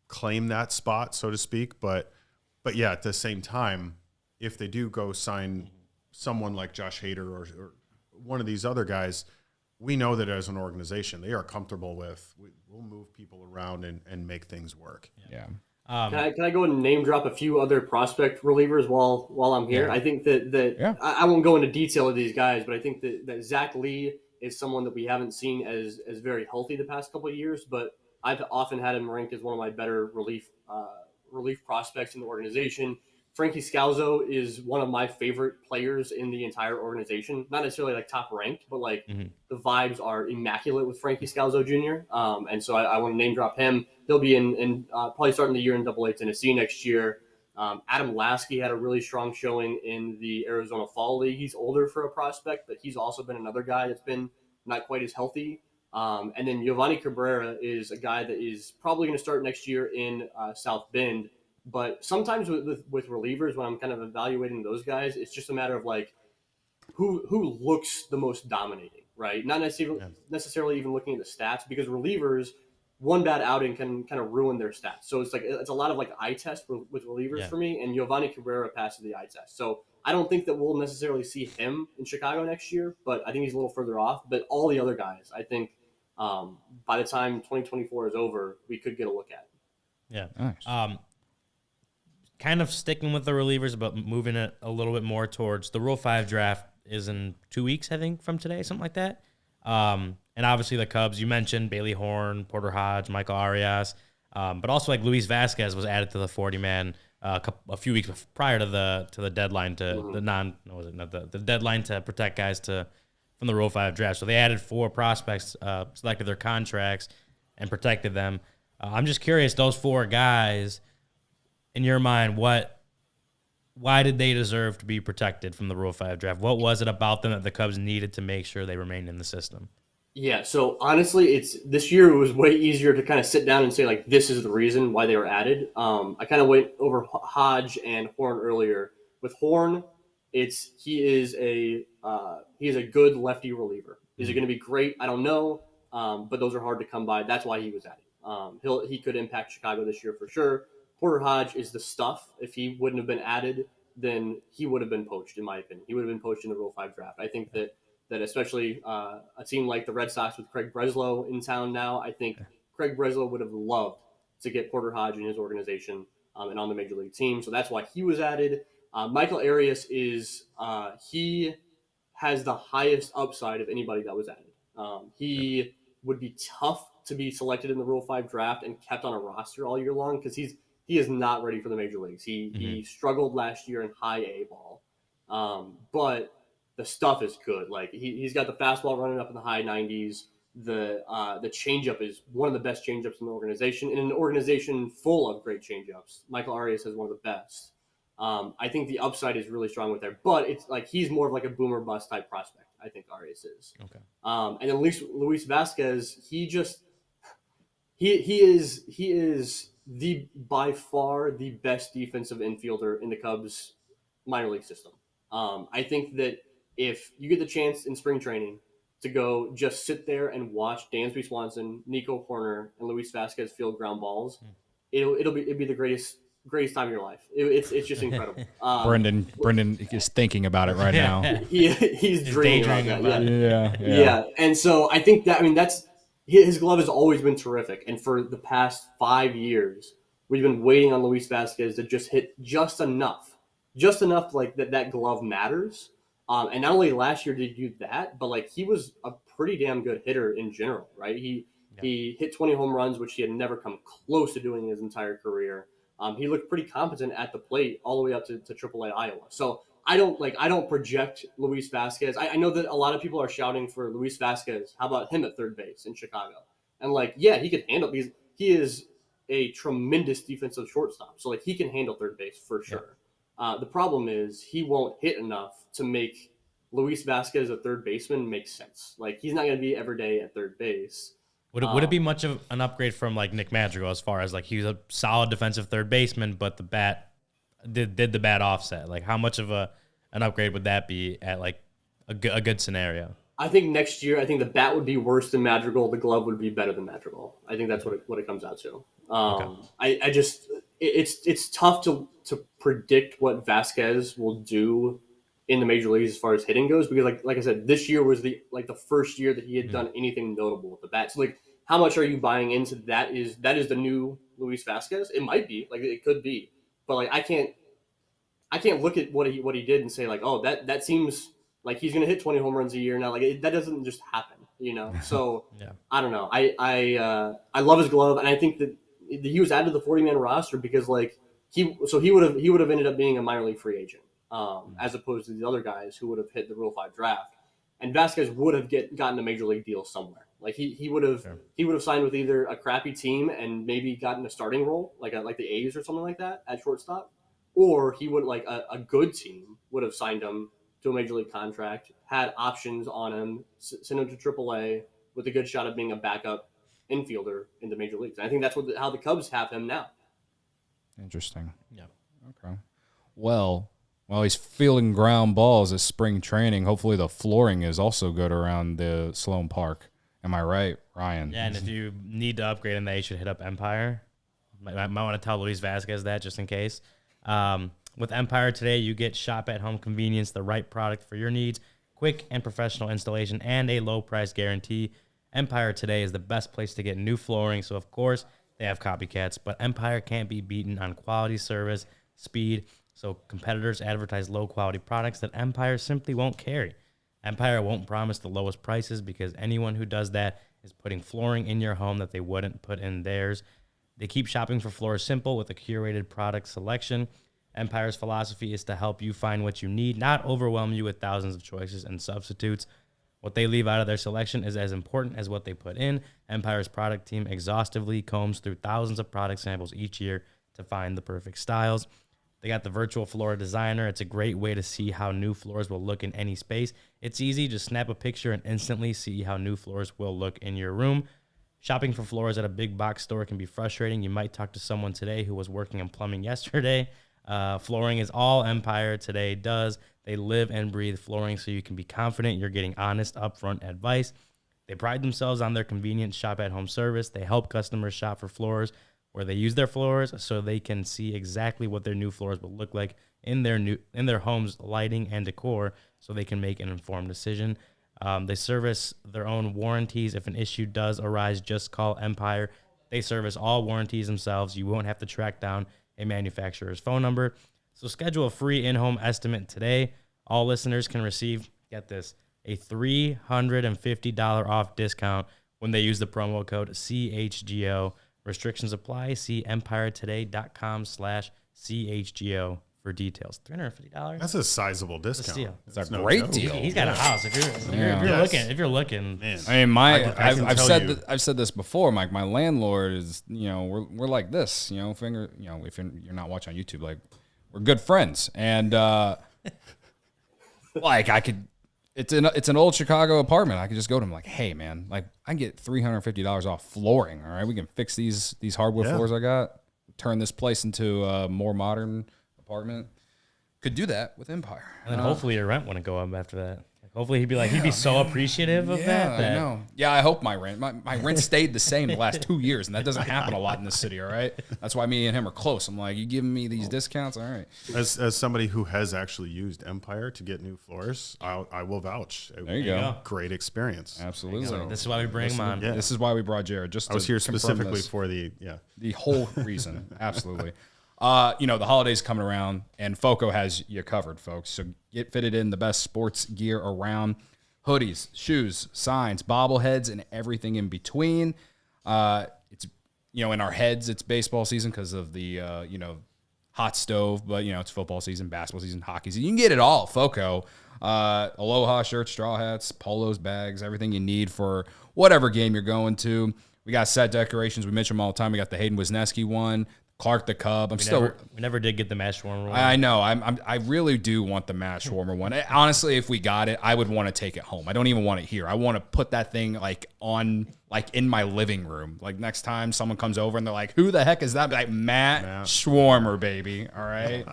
claim that spot, so to speak. But yeah, at the same time, if they do go sign someone like Josh Hader or one of these other guys, we know that as an organization they are comfortable with. We'll move people around and make things work. Yeah. Can I go and name drop a few other prospect relievers while I'm here? Yeah. I think that I won't go into detail of these guys, but I think that Zach Lee is someone that we haven't seen as very healthy the past couple of years, but I've often had him ranked as one of my better relief prospects in the organization. Frankie Scalzo is one of my favorite players in the entire organization. Not necessarily like top ranked, but like the vibes are immaculate with Frankie Scalzo Jr. And so I want to name drop him. He'll be in probably starting the year in AA Tennessee next year. Adam Lasky had a really strong showing in the Arizona Fall League. He's older for a prospect, but he's also been another guy that's been not quite as healthy. And then Giovanni Cabrera is a guy that is probably going to start next year in South Bend. But sometimes with relievers, when I'm kind of evaluating those guys, it's just a matter of like who looks the most dominating, right? Not necessarily even looking at the stats, because relievers, one bad outing can kind of ruin their stats. So it's a lot of like eye test with relievers for me, and Giovanni Cabrera passes the eye test. So I don't think that we'll necessarily see him in Chicago next year, but I think he's a little further off. But all the other guys, I think by the time 2024 is over, we could get a look at. Yeah. Nice. Kind of sticking with the relievers, but moving it a little bit more towards the Rule 5 draft is in 2 weeks, I think, from today, something like that. And obviously the Cubs, you mentioned Bailey Horn, Porter Hodge, Michael Arias, but also like Luis Vasquez was added to the 40-man a few weeks prior to the deadline the deadline to protect guys from the Rule 5 draft. So they added 4 prospects, selected their contracts, and protected them. I'm just curious, those 4 guys, in your mind, why did they deserve to be protected from the Rule 5 draft? What was it about them that the Cubs needed to make sure they remained in the system? Yeah, so honestly, this year it was way easier to kind of sit down and say, like, this is the reason why they were added. I kind of went over Hodge and Horn earlier. With Horn, he is a good lefty reliever. Is it going to be great? I don't know, but those are hard to come by. That's why he was added. He could impact Chicago this year for sure. Porter Hodge is the stuff. If he wouldn't have been added, then he would have been poached, in my opinion. He would have been poached in the Rule 5 draft. I think that especially a team like the Red Sox with Craig Breslow in town now, I think Craig Breslow would have loved to get Porter Hodge in his organization and on the Major League team. So that's why he was added. Michael Arias he has the highest upside of anybody that was added. He would be tough to be selected in the Rule 5 draft and kept on a roster all year long because he is not ready for the major leagues. He struggled last year in high A ball, but the stuff is good. Like he's got the fastball running up in the high 90s. The changeup is one of the best changeups in the organization. In an organization full of great changeups, Michael Arias has one of the best. I think the upside is really strong with there, but it's like he's more of like a boomer bust type prospect. I think Arias is. Okay. And then Luis Vasquez, he is by far the best defensive infielder in the Cubs minor league system. I think that if you get the chance in spring training to go just sit there and watch Dansby Swanson, Nico Horner, and Luis Vasquez field ground balls, it'll be the greatest time of your life. It's just incredible. Brendan is thinking about it right now. He's dreaming about that. Yeah. And so I think that's his glove has always been terrific. And for the past 5 years, we've been waiting on Luis Vasquez to just hit just enough like that glove matters. And not only last year did he do that, but like he was a pretty damn good hitter in general, right? He hit 20 home runs, which he had never come close to doing in his entire career. He looked pretty competent at the plate all the way up to AAA Iowa. So I don't project Luis Vasquez. I know that a lot of people are shouting for Luis Vasquez. How about him at third base in Chicago? And he could handle because he is a tremendous defensive shortstop. So like he can handle third base for sure. The problem is he won't hit enough to make Luis Vasquez a third baseman make sense. Like he's not going to be every day at third base. Would it be much of an upgrade from like Nick Madrigal as far as like he was a solid defensive third baseman, but the bat did the bat offset? Like how much of an upgrade would that be at like a good scenario? I think next year, I think the bat would be worse than Madrigal. The glove would be better than Madrigal. I think that's what it comes out to. I just it's tough to predict what Vasquez will do in the major leagues as far as hitting goes because like I said, this year was the first year that he had done anything notable with the bat. So like, how much are you buying into that? Is the new Luis Vasquez? It might be, like it could be, but like I can't look at what he did and say like, oh, that seems like he's gonna hit 20 home runs a year now. Like that doesn't just happen, you know. So Yeah. I don't know. I love his glove, and I think that he was added to the 40-man roster because like he would have ended up being a minor league free agent. As opposed to the other guys who would have hit the Rule 5 draft, and Vasquez would have gotten a major league deal somewhere. Like he would have signed with either a crappy team and maybe gotten a starting role, like the A's or something like that at shortstop, or he would like a good team would have signed him to a major league contract, had options on him, sent him to AAA with a good shot of being a backup infielder in the major leagues. And I think that's how the Cubs have him now. Interesting. Yeah. Okay. Well, while he's fielding ground balls at spring training, hopefully the flooring is also good around the Sloan Park. Am I right, Ryan? Yeah, and if you need to upgrade in that, you should hit up Empire. Might want to tell Luis Vasquez that just in case. With Empire today, you get shop at home convenience, the right product for your needs, quick and professional installation, and a low price guarantee. Empire today is the best place to get new flooring, so of course they have copycats, but Empire can't be beaten on quality, service, speed, so competitors advertise low quality products that Empire simply won't carry. Empire won't promise the lowest prices because anyone who does that is putting flooring in your home that they wouldn't put in theirs. They keep shopping for floors simple with a curated product selection. Empire's philosophy is to help you find what you need, not overwhelm you with thousands of choices and substitutes. What they leave out of their selection is as important as what they put in. Empire's product team exhaustively combs through thousands of product samples each year to find the perfect styles. They got the virtual floor designer. It's a great way to see how new floors will look in any space. It's easy. Just snap a picture and instantly see how new floors will look in your room. Shopping for floors at a big box store can be frustrating. You might talk to someone today who was working in plumbing yesterday. Flooring is all Empire today does. They live and breathe flooring, so you can be confident you're getting honest, upfront advice. They pride themselves on their convenient shop-at-home service. They help customers shop for floors where they use their floors so they can see exactly what their new floors will look like in their home's lighting and decor so they can make an informed decision. They service their own warranties. If an issue does arise, just call Empire. They service all warranties themselves. You won't have to track down a manufacturer's phone number. So schedule a free in-home estimate today. All listeners can receive, get this, a $350 off discount when they use the promo code CHGO. Restrictions apply. See empiretoday.com/CHGO for details. $350. That's a sizable discount. Steal. It's a great deal. He's got a house. If you're looking, Man. I mean, I've tell said you. I've said this before, Mike. My landlord is, we're like this, if you're not watching on YouTube, like we're good friends, and like I could, it's an old Chicago apartment. I could just go to him like, hey man, like I can get $350 off flooring. All right, we can fix these hardwood floors I got, turn this place into a more modern apartment. Could do that with Empire. and then hopefully your rent wouldn't go up after that. Hopefully he'd be so appreciative of that. I know. Yeah, I hope my rent stayed the same the last 2 years, and that doesn't happen a lot in this city. All right, that's why me and him are close. I'm like, you giving me these discounts? All right. As somebody who has actually used Empire to get new floors, I will vouch. There you go. Great experience. Absolutely. So this is why we bring him on. Yeah. This is why we brought Jared. Just I was to here confirm specifically this. for the whole reason. Absolutely. The holidays coming around, and FOCO has you covered, folks. So get fitted in the best sports gear around. Hoodies, shoes, signs, bobbleheads, and everything in between. It's in our heads, it's baseball season because of the hot stove, but it's football season, basketball season, hockey season. You can get it all. FOCO, Aloha shirts, straw hats, polos, bags, everything you need for whatever game you're going to. We got set decorations. We mention them all the time. We got the Hayden Wisniewski one, Clark the Cub. We never did get the match warmer one. I know. I really do want the match warmer one. Honestly, if we got it, I would want to take it home. I don't even want it here. I want to put that thing like in my living room. Like next time someone comes over and they're like, "Who the heck is that?" Like Matt Schwarmer, baby. All right.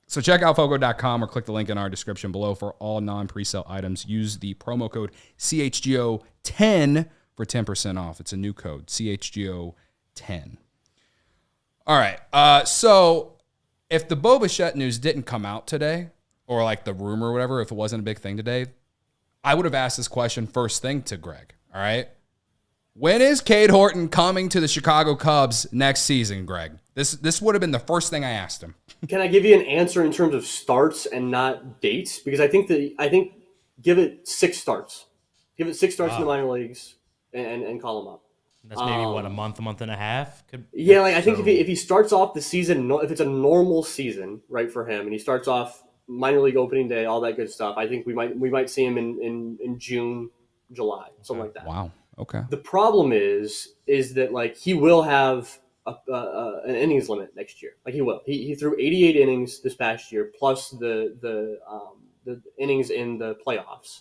So check out foco.com or click the link in our description below for all non-presale items. Use the promo code CHGO10 for 10% off. It's a new code, CHGO10. All right. So if the Bo Bichette news didn't come out today, or like the rumor or whatever, if it wasn't a big thing today, I would have asked this question first thing to Greg. All right. When is Cade Horton coming to the Chicago Cubs next season, Greg? This would have been the first thing I asked him. Can I give you an answer in terms of starts and not dates? Because I think give it 6 starts. Give it 6 starts in the minor leagues and call him up. That's maybe a month and a half. I think if he starts off the season, if it's a normal season, right, for him, and he starts off minor league opening day, all that good stuff, I think we might see him in June, July, something like that. Wow. Okay. The problem is that like he will have an innings limit next year. Like he will. He threw 88 innings this past year, plus the innings in the playoffs.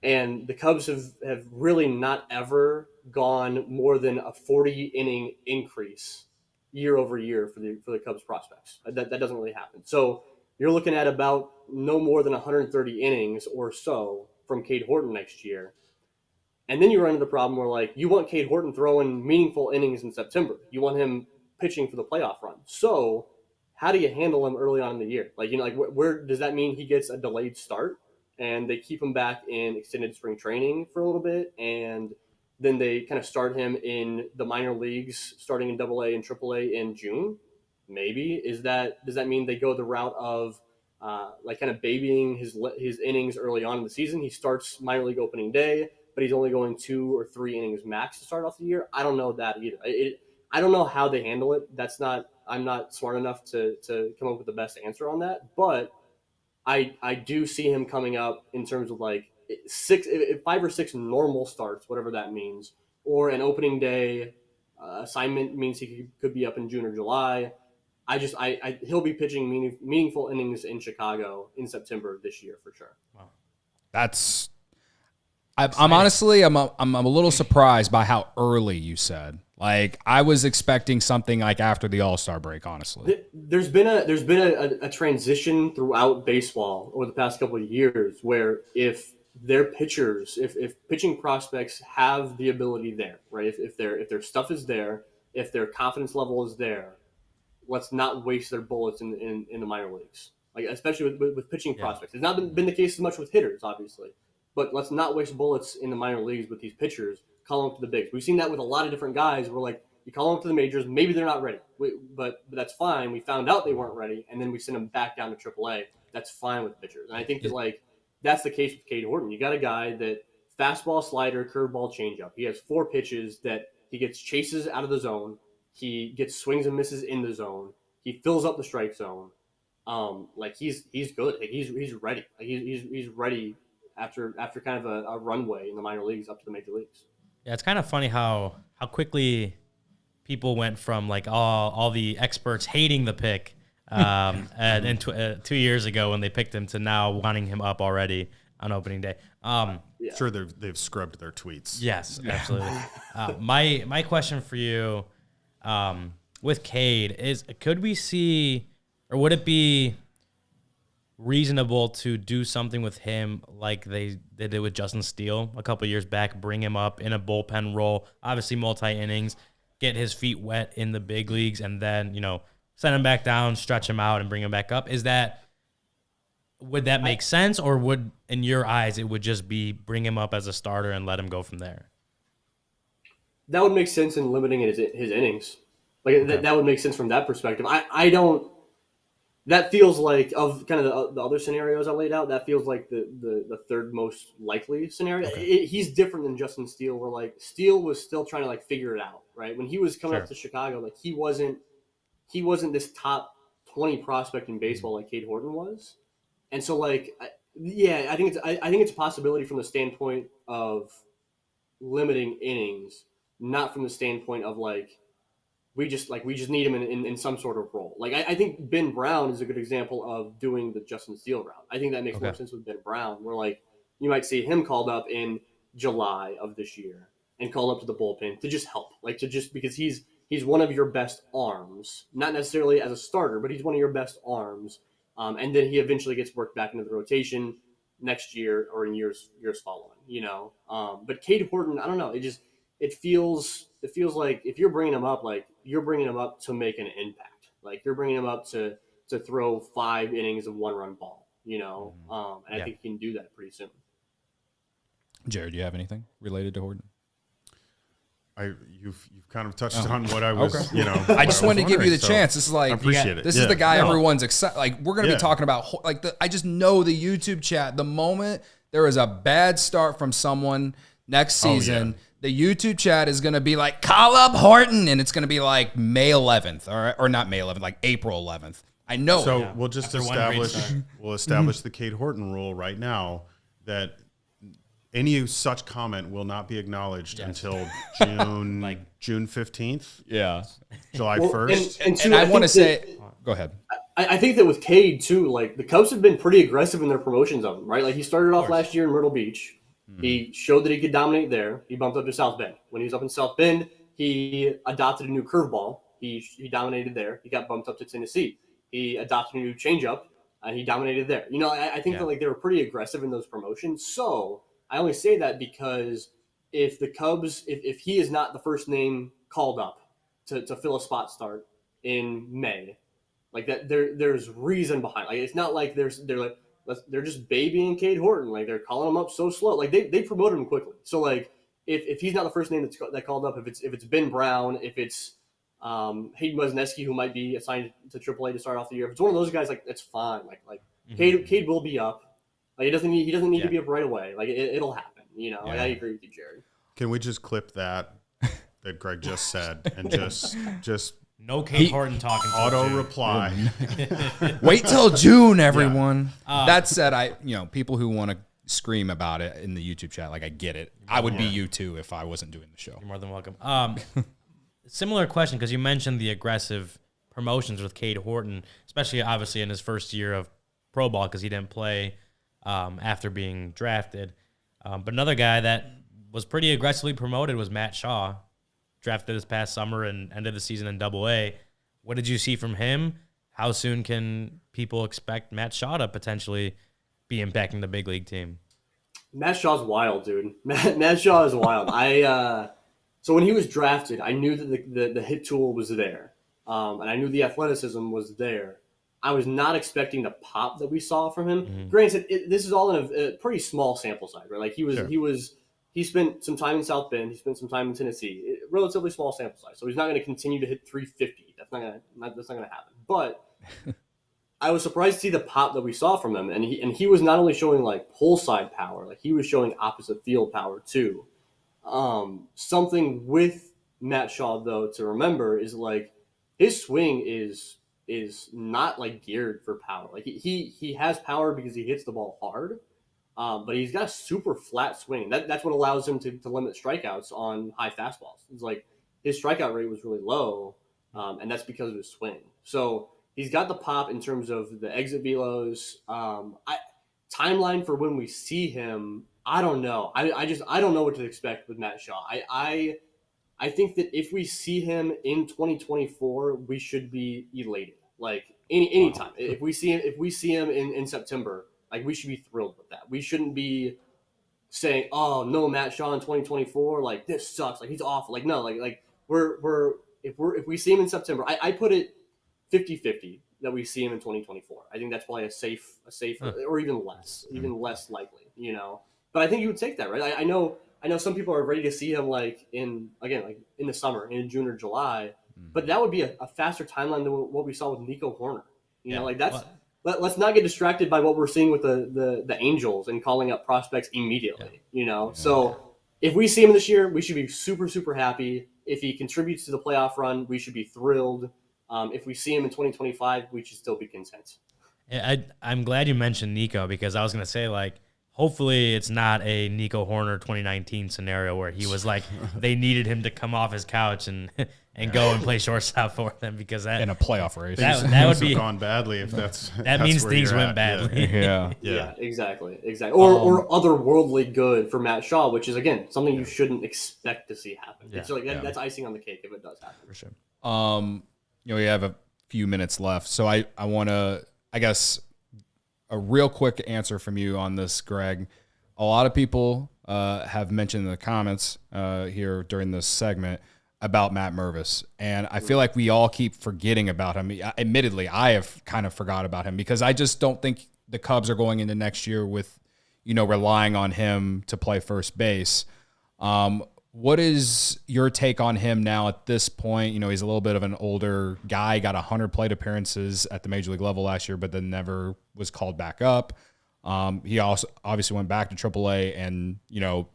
And the Cubs have really not ever gone more than a 40-inning increase year over year for the Cubs prospects. That doesn't really happen. So you're looking at about no more than 130 innings or so from Cade Horton next year. And then you run into the problem where like you want Cade Horton throwing meaningful innings in September. You want him pitching for the playoff run. So how do you handle him early on in the year? Like where does that mean he gets a delayed start? And they keep him back in extended spring training for a little bit, and then they kind of start him in the minor leagues, starting in AA and AAA in June. Maybe does that mean they go the route of like kind of babying his innings early on in the season. He starts minor league opening day, but he's only going 2 or 3 innings max to start off the year. I don't know that either. I don't know how they handle it. I'm not smart enough to come up with the best answer on that, but I do see him coming up in terms of like 5 or 6 normal starts, whatever that means, or an opening day assignment means he could be up in June or July. He'll be pitching meaningful innings in Chicago in September this year for sure. Wow. That's. I'm honestly I'm a little surprised by how early you said. Like I was expecting something like after the All-Star break. Honestly, there's been a transition throughout baseball over the past couple of years where if their pitchers, if pitching prospects have the ability there, right? If their stuff is there, if their confidence level is there, let's not waste their bullets in the minor leagues. Like especially with pitching prospects. It's not been the case as much with hitters, obviously. But let's not waste bullets in the minor leagues with these pitchers. Call them up to the bigs. We've seen that with a lot of different guys. Where like you call them up to the majors, maybe they're not ready, but that's fine. We found out they weren't ready, and then we send them back down to AAA. That's fine with pitchers. And I think that like that's the case with Cade Horton. You got a guy that fastball, slider, curveball, changeup. He has 4 pitches that he gets chases out of the zone. He gets swings and misses in the zone. He fills up the strike zone. Like he's good. Like he's ready. Like he's ready. After kind of a runway in the minor leagues up to the major leagues. Yeah, it's kind of funny how quickly people went from like all the experts hating the pick and 2 years ago when they picked him to now wanting him up already on opening day. Sure, they've scrubbed their tweets. Yes, absolutely. My question for you with Cade is, could we see, or would it be reasonable to do something with him like they did with Justin Steele a couple years back, bring him up in a bullpen role, obviously multi-innings, get his feet wet in the big leagues, and then, send him back down, stretch him out, and bring him back up? Would that make sense, or would, in your eyes, it would just be bring him up as a starter and let him go from there? That would make sense in limiting his innings. Like okay. that would make sense from that perspective. I don't. That feels like, of kind of the other scenarios I laid out, that feels like the third most likely scenario. Okay. He's different than Justin Steele, where like Steele was still trying to like figure it out, right? When he was coming up to Chicago, like he wasn't this top 20 prospect in baseball like Cade Horton was, and so like I think it's a possibility from the standpoint of limiting innings, not from the standpoint of like. We just need him in some sort of role. Like I think Ben Brown is a good example of doing the Justin Steele route. I think that makes more sense with Ben Brown, where like you might see him called up in July of this year and called up to the bullpen to just help, like to just because he's one of your best arms, not necessarily as a starter, but he's one of your best arms. And then he eventually gets worked back into the rotation next year or in years following. But Cade Horton, I don't know. It feels like if you're bringing him up, like you're bringing him up to make an impact. Like you're bringing him up to throw 5 innings of 1-run ball, and I think he can do that pretty soon. Jared, do you have anything related to Horton? You've kind of touched on what I was, I just wanted to give you the chance. This is like, I appreciate it. This is the guy everyone's excited. Like we're going to be talking about, like I just know the YouTube chat. The moment there is a bad start from someone next season, the YouTube chat is going to be like, call up Horton, and it's going to be like May 11th, or not May 11th, like April 11th. I know. So we'll just establish the Cade Horton rule right now that any such comment will not be acknowledged until June June 15th. Yeah. July 1st. And I want to say, go ahead. I think that with Cade too, like the Cubs have been pretty aggressive in their promotions of him, right? Like he started off last year in Myrtle Beach. He showed that he could dominate there. He bumped up to South Bend. When he was up in South Bend, he adopted a new curveball. He dominated there. He got bumped up to Tennessee. He adopted a new changeup, and he dominated there. I think that like they were pretty aggressive in those promotions. So I only say that because if the Cubs, if he is not the first name called up to fill a spot start in May, like that, there's reason behind it. Like it's not like they're just babying Cade Horton. Like they're calling him up so slow. Like they promoted him quickly. So like if he's not the first name that called up, if it's Ben Brown, if it's Hayden Wesneski, who might be assigned to AAA to start off the year, if it's one of those guys, like that's fine. Like Cade will be up. Like he doesn't need to Yeah. be up right away. Like it'll happen. You know, like Yeah. I agree with you, Jared. Can we just clip that Greg just said and just No Kate Horton talking to auto June. reply? Wait till June, everyone. That said, people who want to scream about it in the YouTube chat, like I get it. I would be you too if I wasn't doing the show. You're more than welcome. Similar question, because you mentioned the aggressive promotions with Cade Horton, especially obviously in his first year of pro ball because he didn't play after being drafted. But another guy that was pretty aggressively promoted was Matt Shaw, drafted this past summer and ended the season in Double-A. What did you see from him? How soon can people expect Matt Shaw to potentially be impacting the big league team? Matt Shaw's wild, dude. Matt Shaw is wild. So when he was drafted, I knew that the hit tool was there, and I knew the athleticism was there. I was not expecting the pop that we saw from him. Mm-hmm. Granted, this is all in a pretty small sample size, right? Like he spent some time in South Bend, he spent some time in Tennessee, relatively small sample size. So he's not going to continue to hit 350. That's not going to happen. But I was surprised to see the pop that we saw from him, and he was not only showing like pull side power, like he was showing opposite field power too. Something with Matt Shaw though to remember is like his swing is not like geared for power. Like he has power because he hits the ball hard, but he's got a super flat swing. That's what allows him to limit strikeouts on high fastballs. It's like his strikeout rate was really low, and that's because of his swing. So he's got the pop in terms of the exit velos. Timeline for when we see him, I don't know. I don't know what to expect with Matt Shaw. I think that if we see him in 2024, we should be elated. Like anytime. If we see him in September, like we should be thrilled with that. We shouldn't be saying, "Oh, no Matt Shaw in 2024, like this sucks. Like he's awful." Like no, like if we see him in September, I put it 50-50 that we see him in 2024. I think that's probably a safe or even less likely, you know. But I think you would take that, right? I know some people are ready to see him like in the summer, in June or July, but that would be a faster timeline than what we saw with Nico Horner. You know, like that's let's not get distracted by what we're seeing with the Angels and calling up prospects immediately. You know, so if we see him this year, we should be super, super happy. If he contributes to the playoff run, we should be thrilled. If we see him in 2025, we should still be content. I'm glad you mentioned Nico because I was going to say, like, hopefully it's not a Nico Horner 2019 scenario where he was like, they needed him to come off his couch and go and play shortstop for them because that In a playoff race. that would be gone badly if that's that means where things you're went at. badly. Yeah. Exactly. Or otherworldly good for Matt Shaw, which is again something you shouldn't expect to see happen. Yeah. It's like that's icing on the cake if it does happen. For sure. We have a few minutes left. So I want to, I guess, a real quick answer from you on this, Greg. A lot of people have mentioned in the comments here during this segment about Matt Mervis. And I feel like we all keep forgetting about him. Admittedly, I have kind of forgot about him because I just don't think the Cubs are going into next year with, relying on him to play first base. What is your take on him now at this point? He's a little bit of an older guy, got 100 plate appearances at the major league level last year, but then never was called back up. He also obviously went back to AAA and,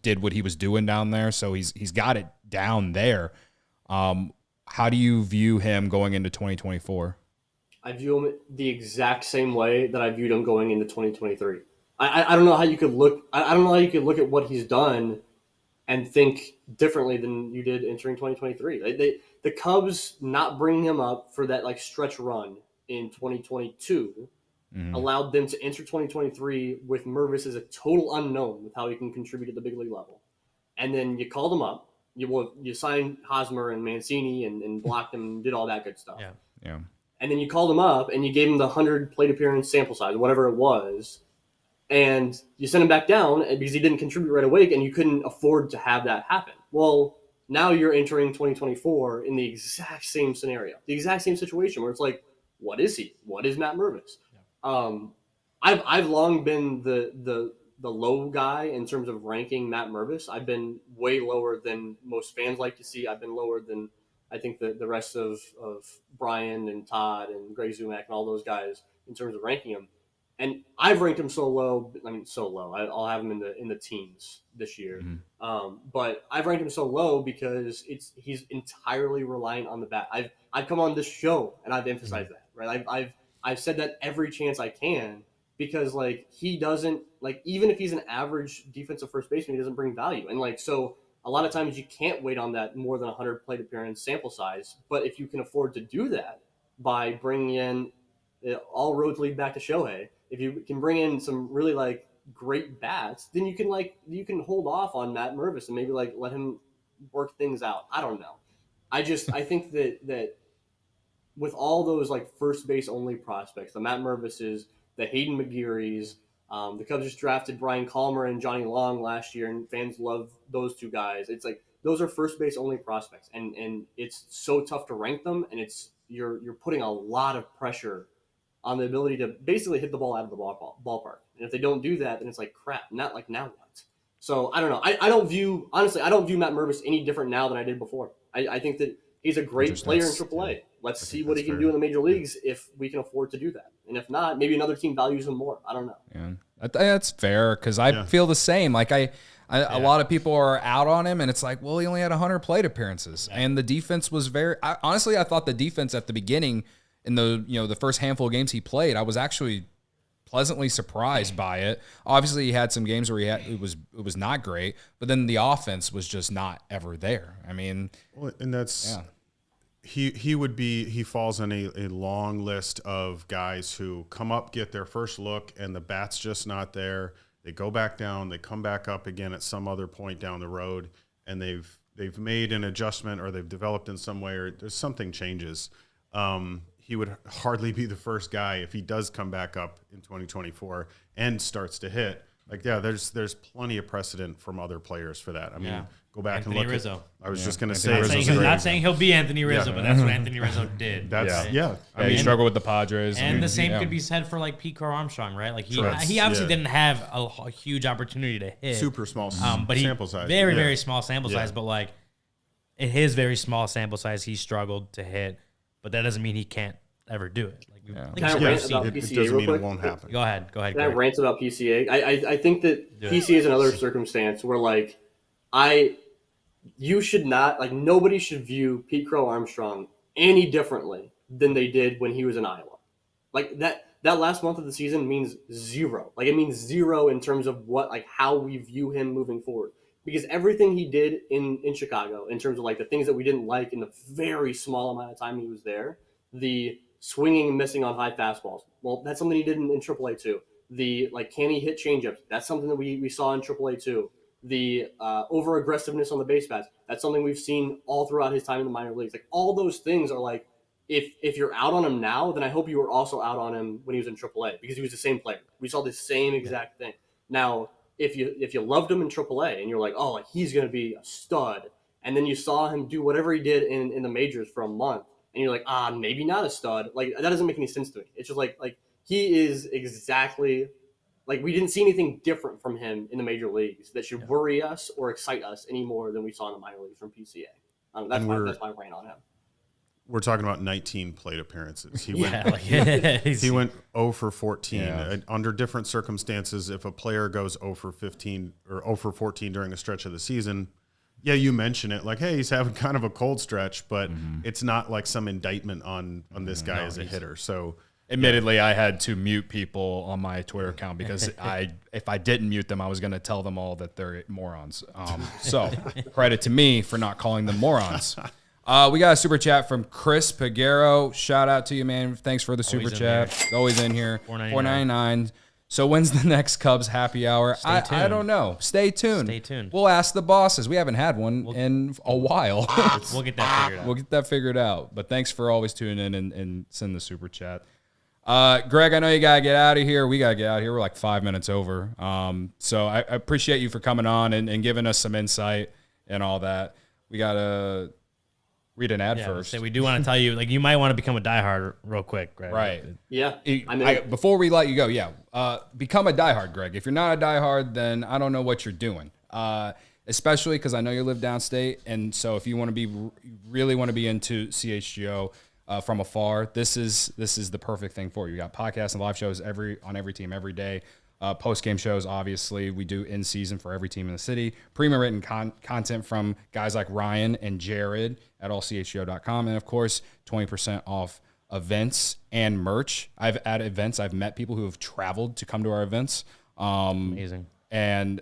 did what he was doing down there. So he's got it down there. How do you view him going into 2024? I view him the exact same way that I viewed him going into 2023. I don't know how you could look. I don't know how you could look at what he's done and think differently than you did entering 2023. The Cubs not bringing him up for that like stretch run in 2022 allowed them to enter 2023 with Mervis as a total unknown with how he can contribute at the big league level. And then you called him up. You signed Hosmer and Mancini and blocked him and did all that good stuff. Yeah. And then you called him up and you gave him the 100 plate appearance sample size, whatever it was. And you sent him back down because he didn't contribute right away and you couldn't afford to have that happen. Well, now you're entering 2024 in the exact same scenario, the exact same situation where it's like, what is he? What is Matt Mervis? I've long been the low guy in terms of ranking Matt Mervis. I've been way lower than most fans like to see. I've been lower than I think the rest of Brian and Todd and Greg Zumack and all those guys in terms of ranking him. and I've ranked him so low. I mean, so low. I'll have him in the teens this year. But I've ranked him so low because he's entirely reliant on the bat. I've come on this show and I've emphasized that, right? I've said that every chance I can because like he doesn't like even if he's an average defensive first baseman, he doesn't bring value. And like so a lot of times you can't wait on that more than 100 plate appearance sample size. But if you can afford to do that by bringing in all roads lead back to Shohei, if you can bring in some really like great bats, then you can hold off on Matt Mervis and maybe like let him work things out. I don't know. I think that with all those like first base only prospects, the Matt Mervises, the Hayden McGearys, the Cubs just drafted Brian Calmer and Johnny Long last year, and fans love those two guys. It's like those are first base only prospects, and it's so tough to rank them, and you're putting a lot of pressure on the ability to basically hit the ball out of the ballpark. And if they don't do that, then it's like crap. Not like now what? So I don't know. I don't view Matt Mervis any different now than I did before. I think that he's a great player in AAA. Let's see what he can do in the major leagues if we can afford to do that. And if not, maybe another team values him more. I don't know. Yeah, that's fair because I feel the same. Like a lot of people are out on him, and it's like, well, he only had 100 plate appearances, and the defense was honestly, I thought the defense at the beginning in the first handful of games he played, I was actually pleasantly surprised by it. Obviously, he had some games where it was not great, but then the offense was just not ever there. I mean, and that's he falls on a long list of guys who come up, get their first look, and the bat's just not there. They go back down, they come back up again at some other point down the road, and they've made an adjustment or they've developed in some way or there's something changes. He would hardly be the first guy if he does come back up in 2024 and starts to hit. Like, yeah, there's plenty of precedent from other players for that. I mean, go back Anthony and look Rizzo. I was just going to say. Not saying he'll be Anthony Rizzo, but that's what Anthony Rizzo did. He struggled with the Padres. And the same could be said for like Pete Crow Armstrong, right? Like he obviously didn't have a huge opportunity to hit. Super small but sample size. Very small sample size. But like in his very small sample size, he struggled to hit. But that doesn't mean he can't ever do it. Like, Can I rant about PCA it doesn't mean real it quick? won't happen. Go ahead. Can I rant about PCA? I think that PCA is another circumstance where like you should not like nobody should view Pete Crow Armstrong any differently than they did when he was in Iowa. Like that last month of the season means zero. Like it means zero in terms of how we view him moving forward. Because everything he did in Chicago, in terms of like the things that we didn't like in the very small amount of time he was there, the swinging and missing on high fastballs. Well, that's something he did in AAA too. The can he hit changeups? That's something that we saw in AAA too. The over aggressiveness on the base paths. That's something we've seen all throughout his time in the minor leagues. Like all those things are like, if you're out on him now, then I hope you were also out on him when he was in AAA because he was the same player. We saw the same exact thing. Now, if you loved him in AAA and you're like, oh, like he's going to be a stud, and then you saw him do whatever he did in the majors for a month, and you're like, maybe not a stud. Like that doesn't make any sense to me. It's just like he is exactly like we didn't see anything different from him in the major leagues that should worry us or excite us any more than we saw in the minor leagues from PCA. That's my rant on him. We're talking about 19 plate appearances. He went 0 for 14. Under different circumstances, if a player goes 0 for 15 or 0 for 14 during a stretch of the season, you mention it like, hey, he's having kind of a cold stretch, but it's not like some indictment on this guy as a hitter. So, admittedly, I had to mute people on my Twitter account because if I didn't mute them, I was going to tell them all that they're morons. So credit to me for not calling them morons. We got a super chat from Chris Peguero. Shout out to you, man. Thanks for the super chat. Always in here. $4.99. So when's the next Cubs happy hour? I don't know. Stay tuned. We'll ask the bosses. We haven't had one in a while. We'll get that figured out. But thanks for always tuning in and send the super chat. Greg, I know you got to get out of here. We got to get out of here. We're like 5 minutes over. So I appreciate you for coming on and giving us some insight and all that. We got to read an ad first. So we do want to tell you, you might want to become a diehard real quick, Greg. Right. Yeah. Before we let you go, become a diehard, Greg. If you're not a diehard, then I don't know what you're doing. Especially because I know you live downstate, and so if you really want to be into CHGO, from afar, this is the perfect thing for you. You got podcasts and live shows on every team every day. Post-game shows, obviously, we do in season for every team in the city. Premium written content from guys like Ryan and Jared at ALLCITY.com. And, of course, 20% off events and merch. At events, I've met people who have traveled to come to our events. Amazing. And,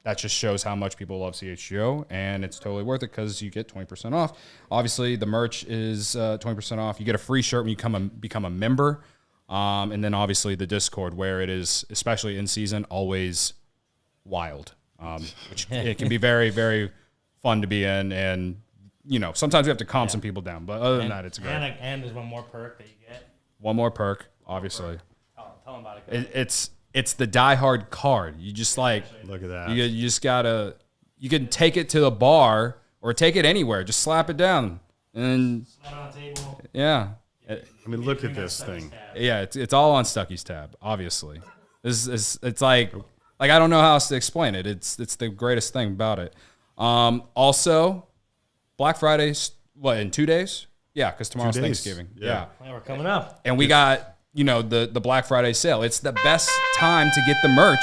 that just shows how much people love CHGO, and it's totally worth it because you get 20% off. Obviously, the merch is 20% off. You get a free shirt when you become a member. And then obviously the Discord, where it is, especially in season, always wild, which it can be very, very fun to be in. And, sometimes we have to calm some people down, but other than that, it's great. And there's one more perk that you get. One more perk, obviously. Tell them about it. It's the Die Hard card. You just look at that. You just gotta, you can take it to the bar or take it anywhere. Just slap it down and Slap it on the table. Yeah. I mean, look at this thing. Yeah, it's all on Stucky's tab, obviously. It's like I don't know how else to explain it. It's the greatest thing about it. Also, Black Friday's in 2 days? Yeah, because tomorrow's 2 days. Thanksgiving. Yeah. Well, we're coming up. And we got the Black Friday sale. It's the best time to get the merch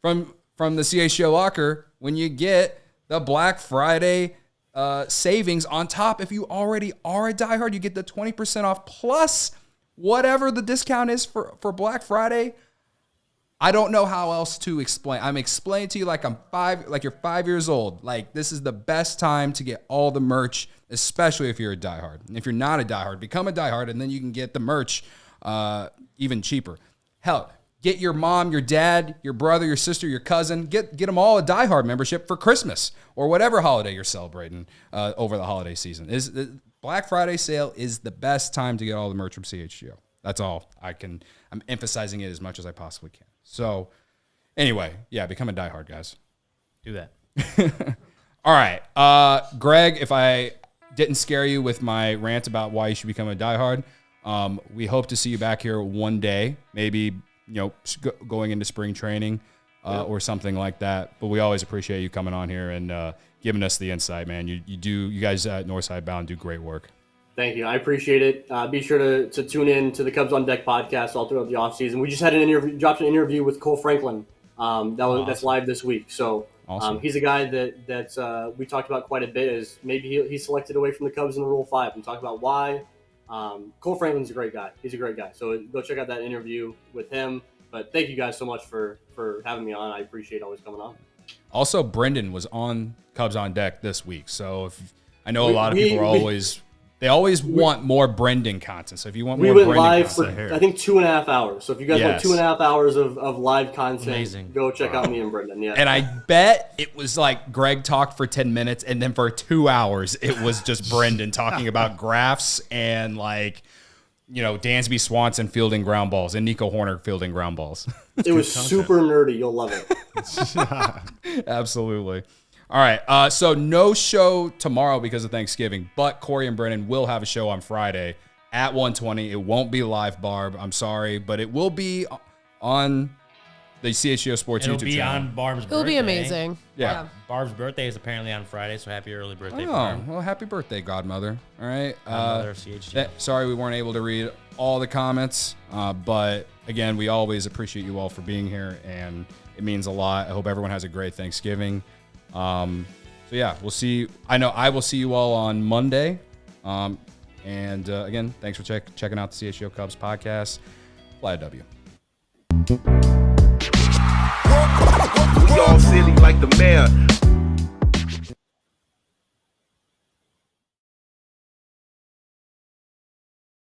from the CHGO locker when you get the Black Friday savings on top. If you already are a diehard, you get the 20% off plus whatever the discount is for Black Friday. I don't know how else to explain. I'm explaining to you like you're 5 years old. Like, this is the best time to get all the merch, especially if you're a diehard. And if you're not a diehard, become a diehard, and then you can get the merch even cheaper. Hell, get your mom, your dad, your brother, your sister, your cousin, get them all a diehard membership for Christmas or whatever holiday you're celebrating over the holiday season. Black Friday sale is the best time to get all the merch from CHGO. That's all I'm emphasizing it as much as I possibly can. So anyway, yeah, become a diehard, guys. Do that. All right. Greg, if I didn't scare you with my rant about why you should become a diehard, we hope to see you back here one day, maybe, going into spring training or something like that. But we always appreciate you coming on here and giving us the insight, man. You guys at Northside Bound do great work. Thank you. I appreciate it. Be sure to tune in to the Cubs on Deck podcast all throughout the offseason. We just had dropped an interview with Cole Franklin. That's live this week. So awesome. He's a guy that we talked about quite a bit. As maybe he's selected away from the Cubs in the Rule 5. We talked about why. Cole Franklin's a great guy. He's a great guy. So go check out that interview with him. But thank you guys so much for having me on. I appreciate always coming on. Also, Brendan was on Cubs on Deck this week. So I know a lot of people always want more Brendan content. So if you want more Brendan live content, for I think 2.5 hours. So if you guys want 2.5 hours of live content, amazing. Go check out me and Brendan. Yeah. And I bet it was like Greg talked for 10 minutes, and then for 2 hours it was just Brendan talking about graphs and Dansby Swanson fielding ground balls and Nico Horner fielding ground balls. It was super nerdy. You'll love it. Absolutely. All right, so no show tomorrow because of Thanksgiving, but Corey and Brennan will have a show on Friday at 1:20. It won't be live, Barb. I'm sorry, but it will be on the CHGO Sports YouTube channel. It'll be on Barb's birthday. It'll be amazing. Yeah. Barb's birthday is apparently on Friday, so happy early birthday, Oh, Barb. well, happy birthday, Godmother. All right. Godmother CHGO. Sorry we weren't able to read all the comments, but again, we always appreciate you all for being here, and it means a lot. I hope everyone has a great Thanksgiving. So yeah, we'll see. I know I will see you all on Monday. And again, thanks for checking out the CHGO Cubs podcast. Fly a W. We all silly like the mayor.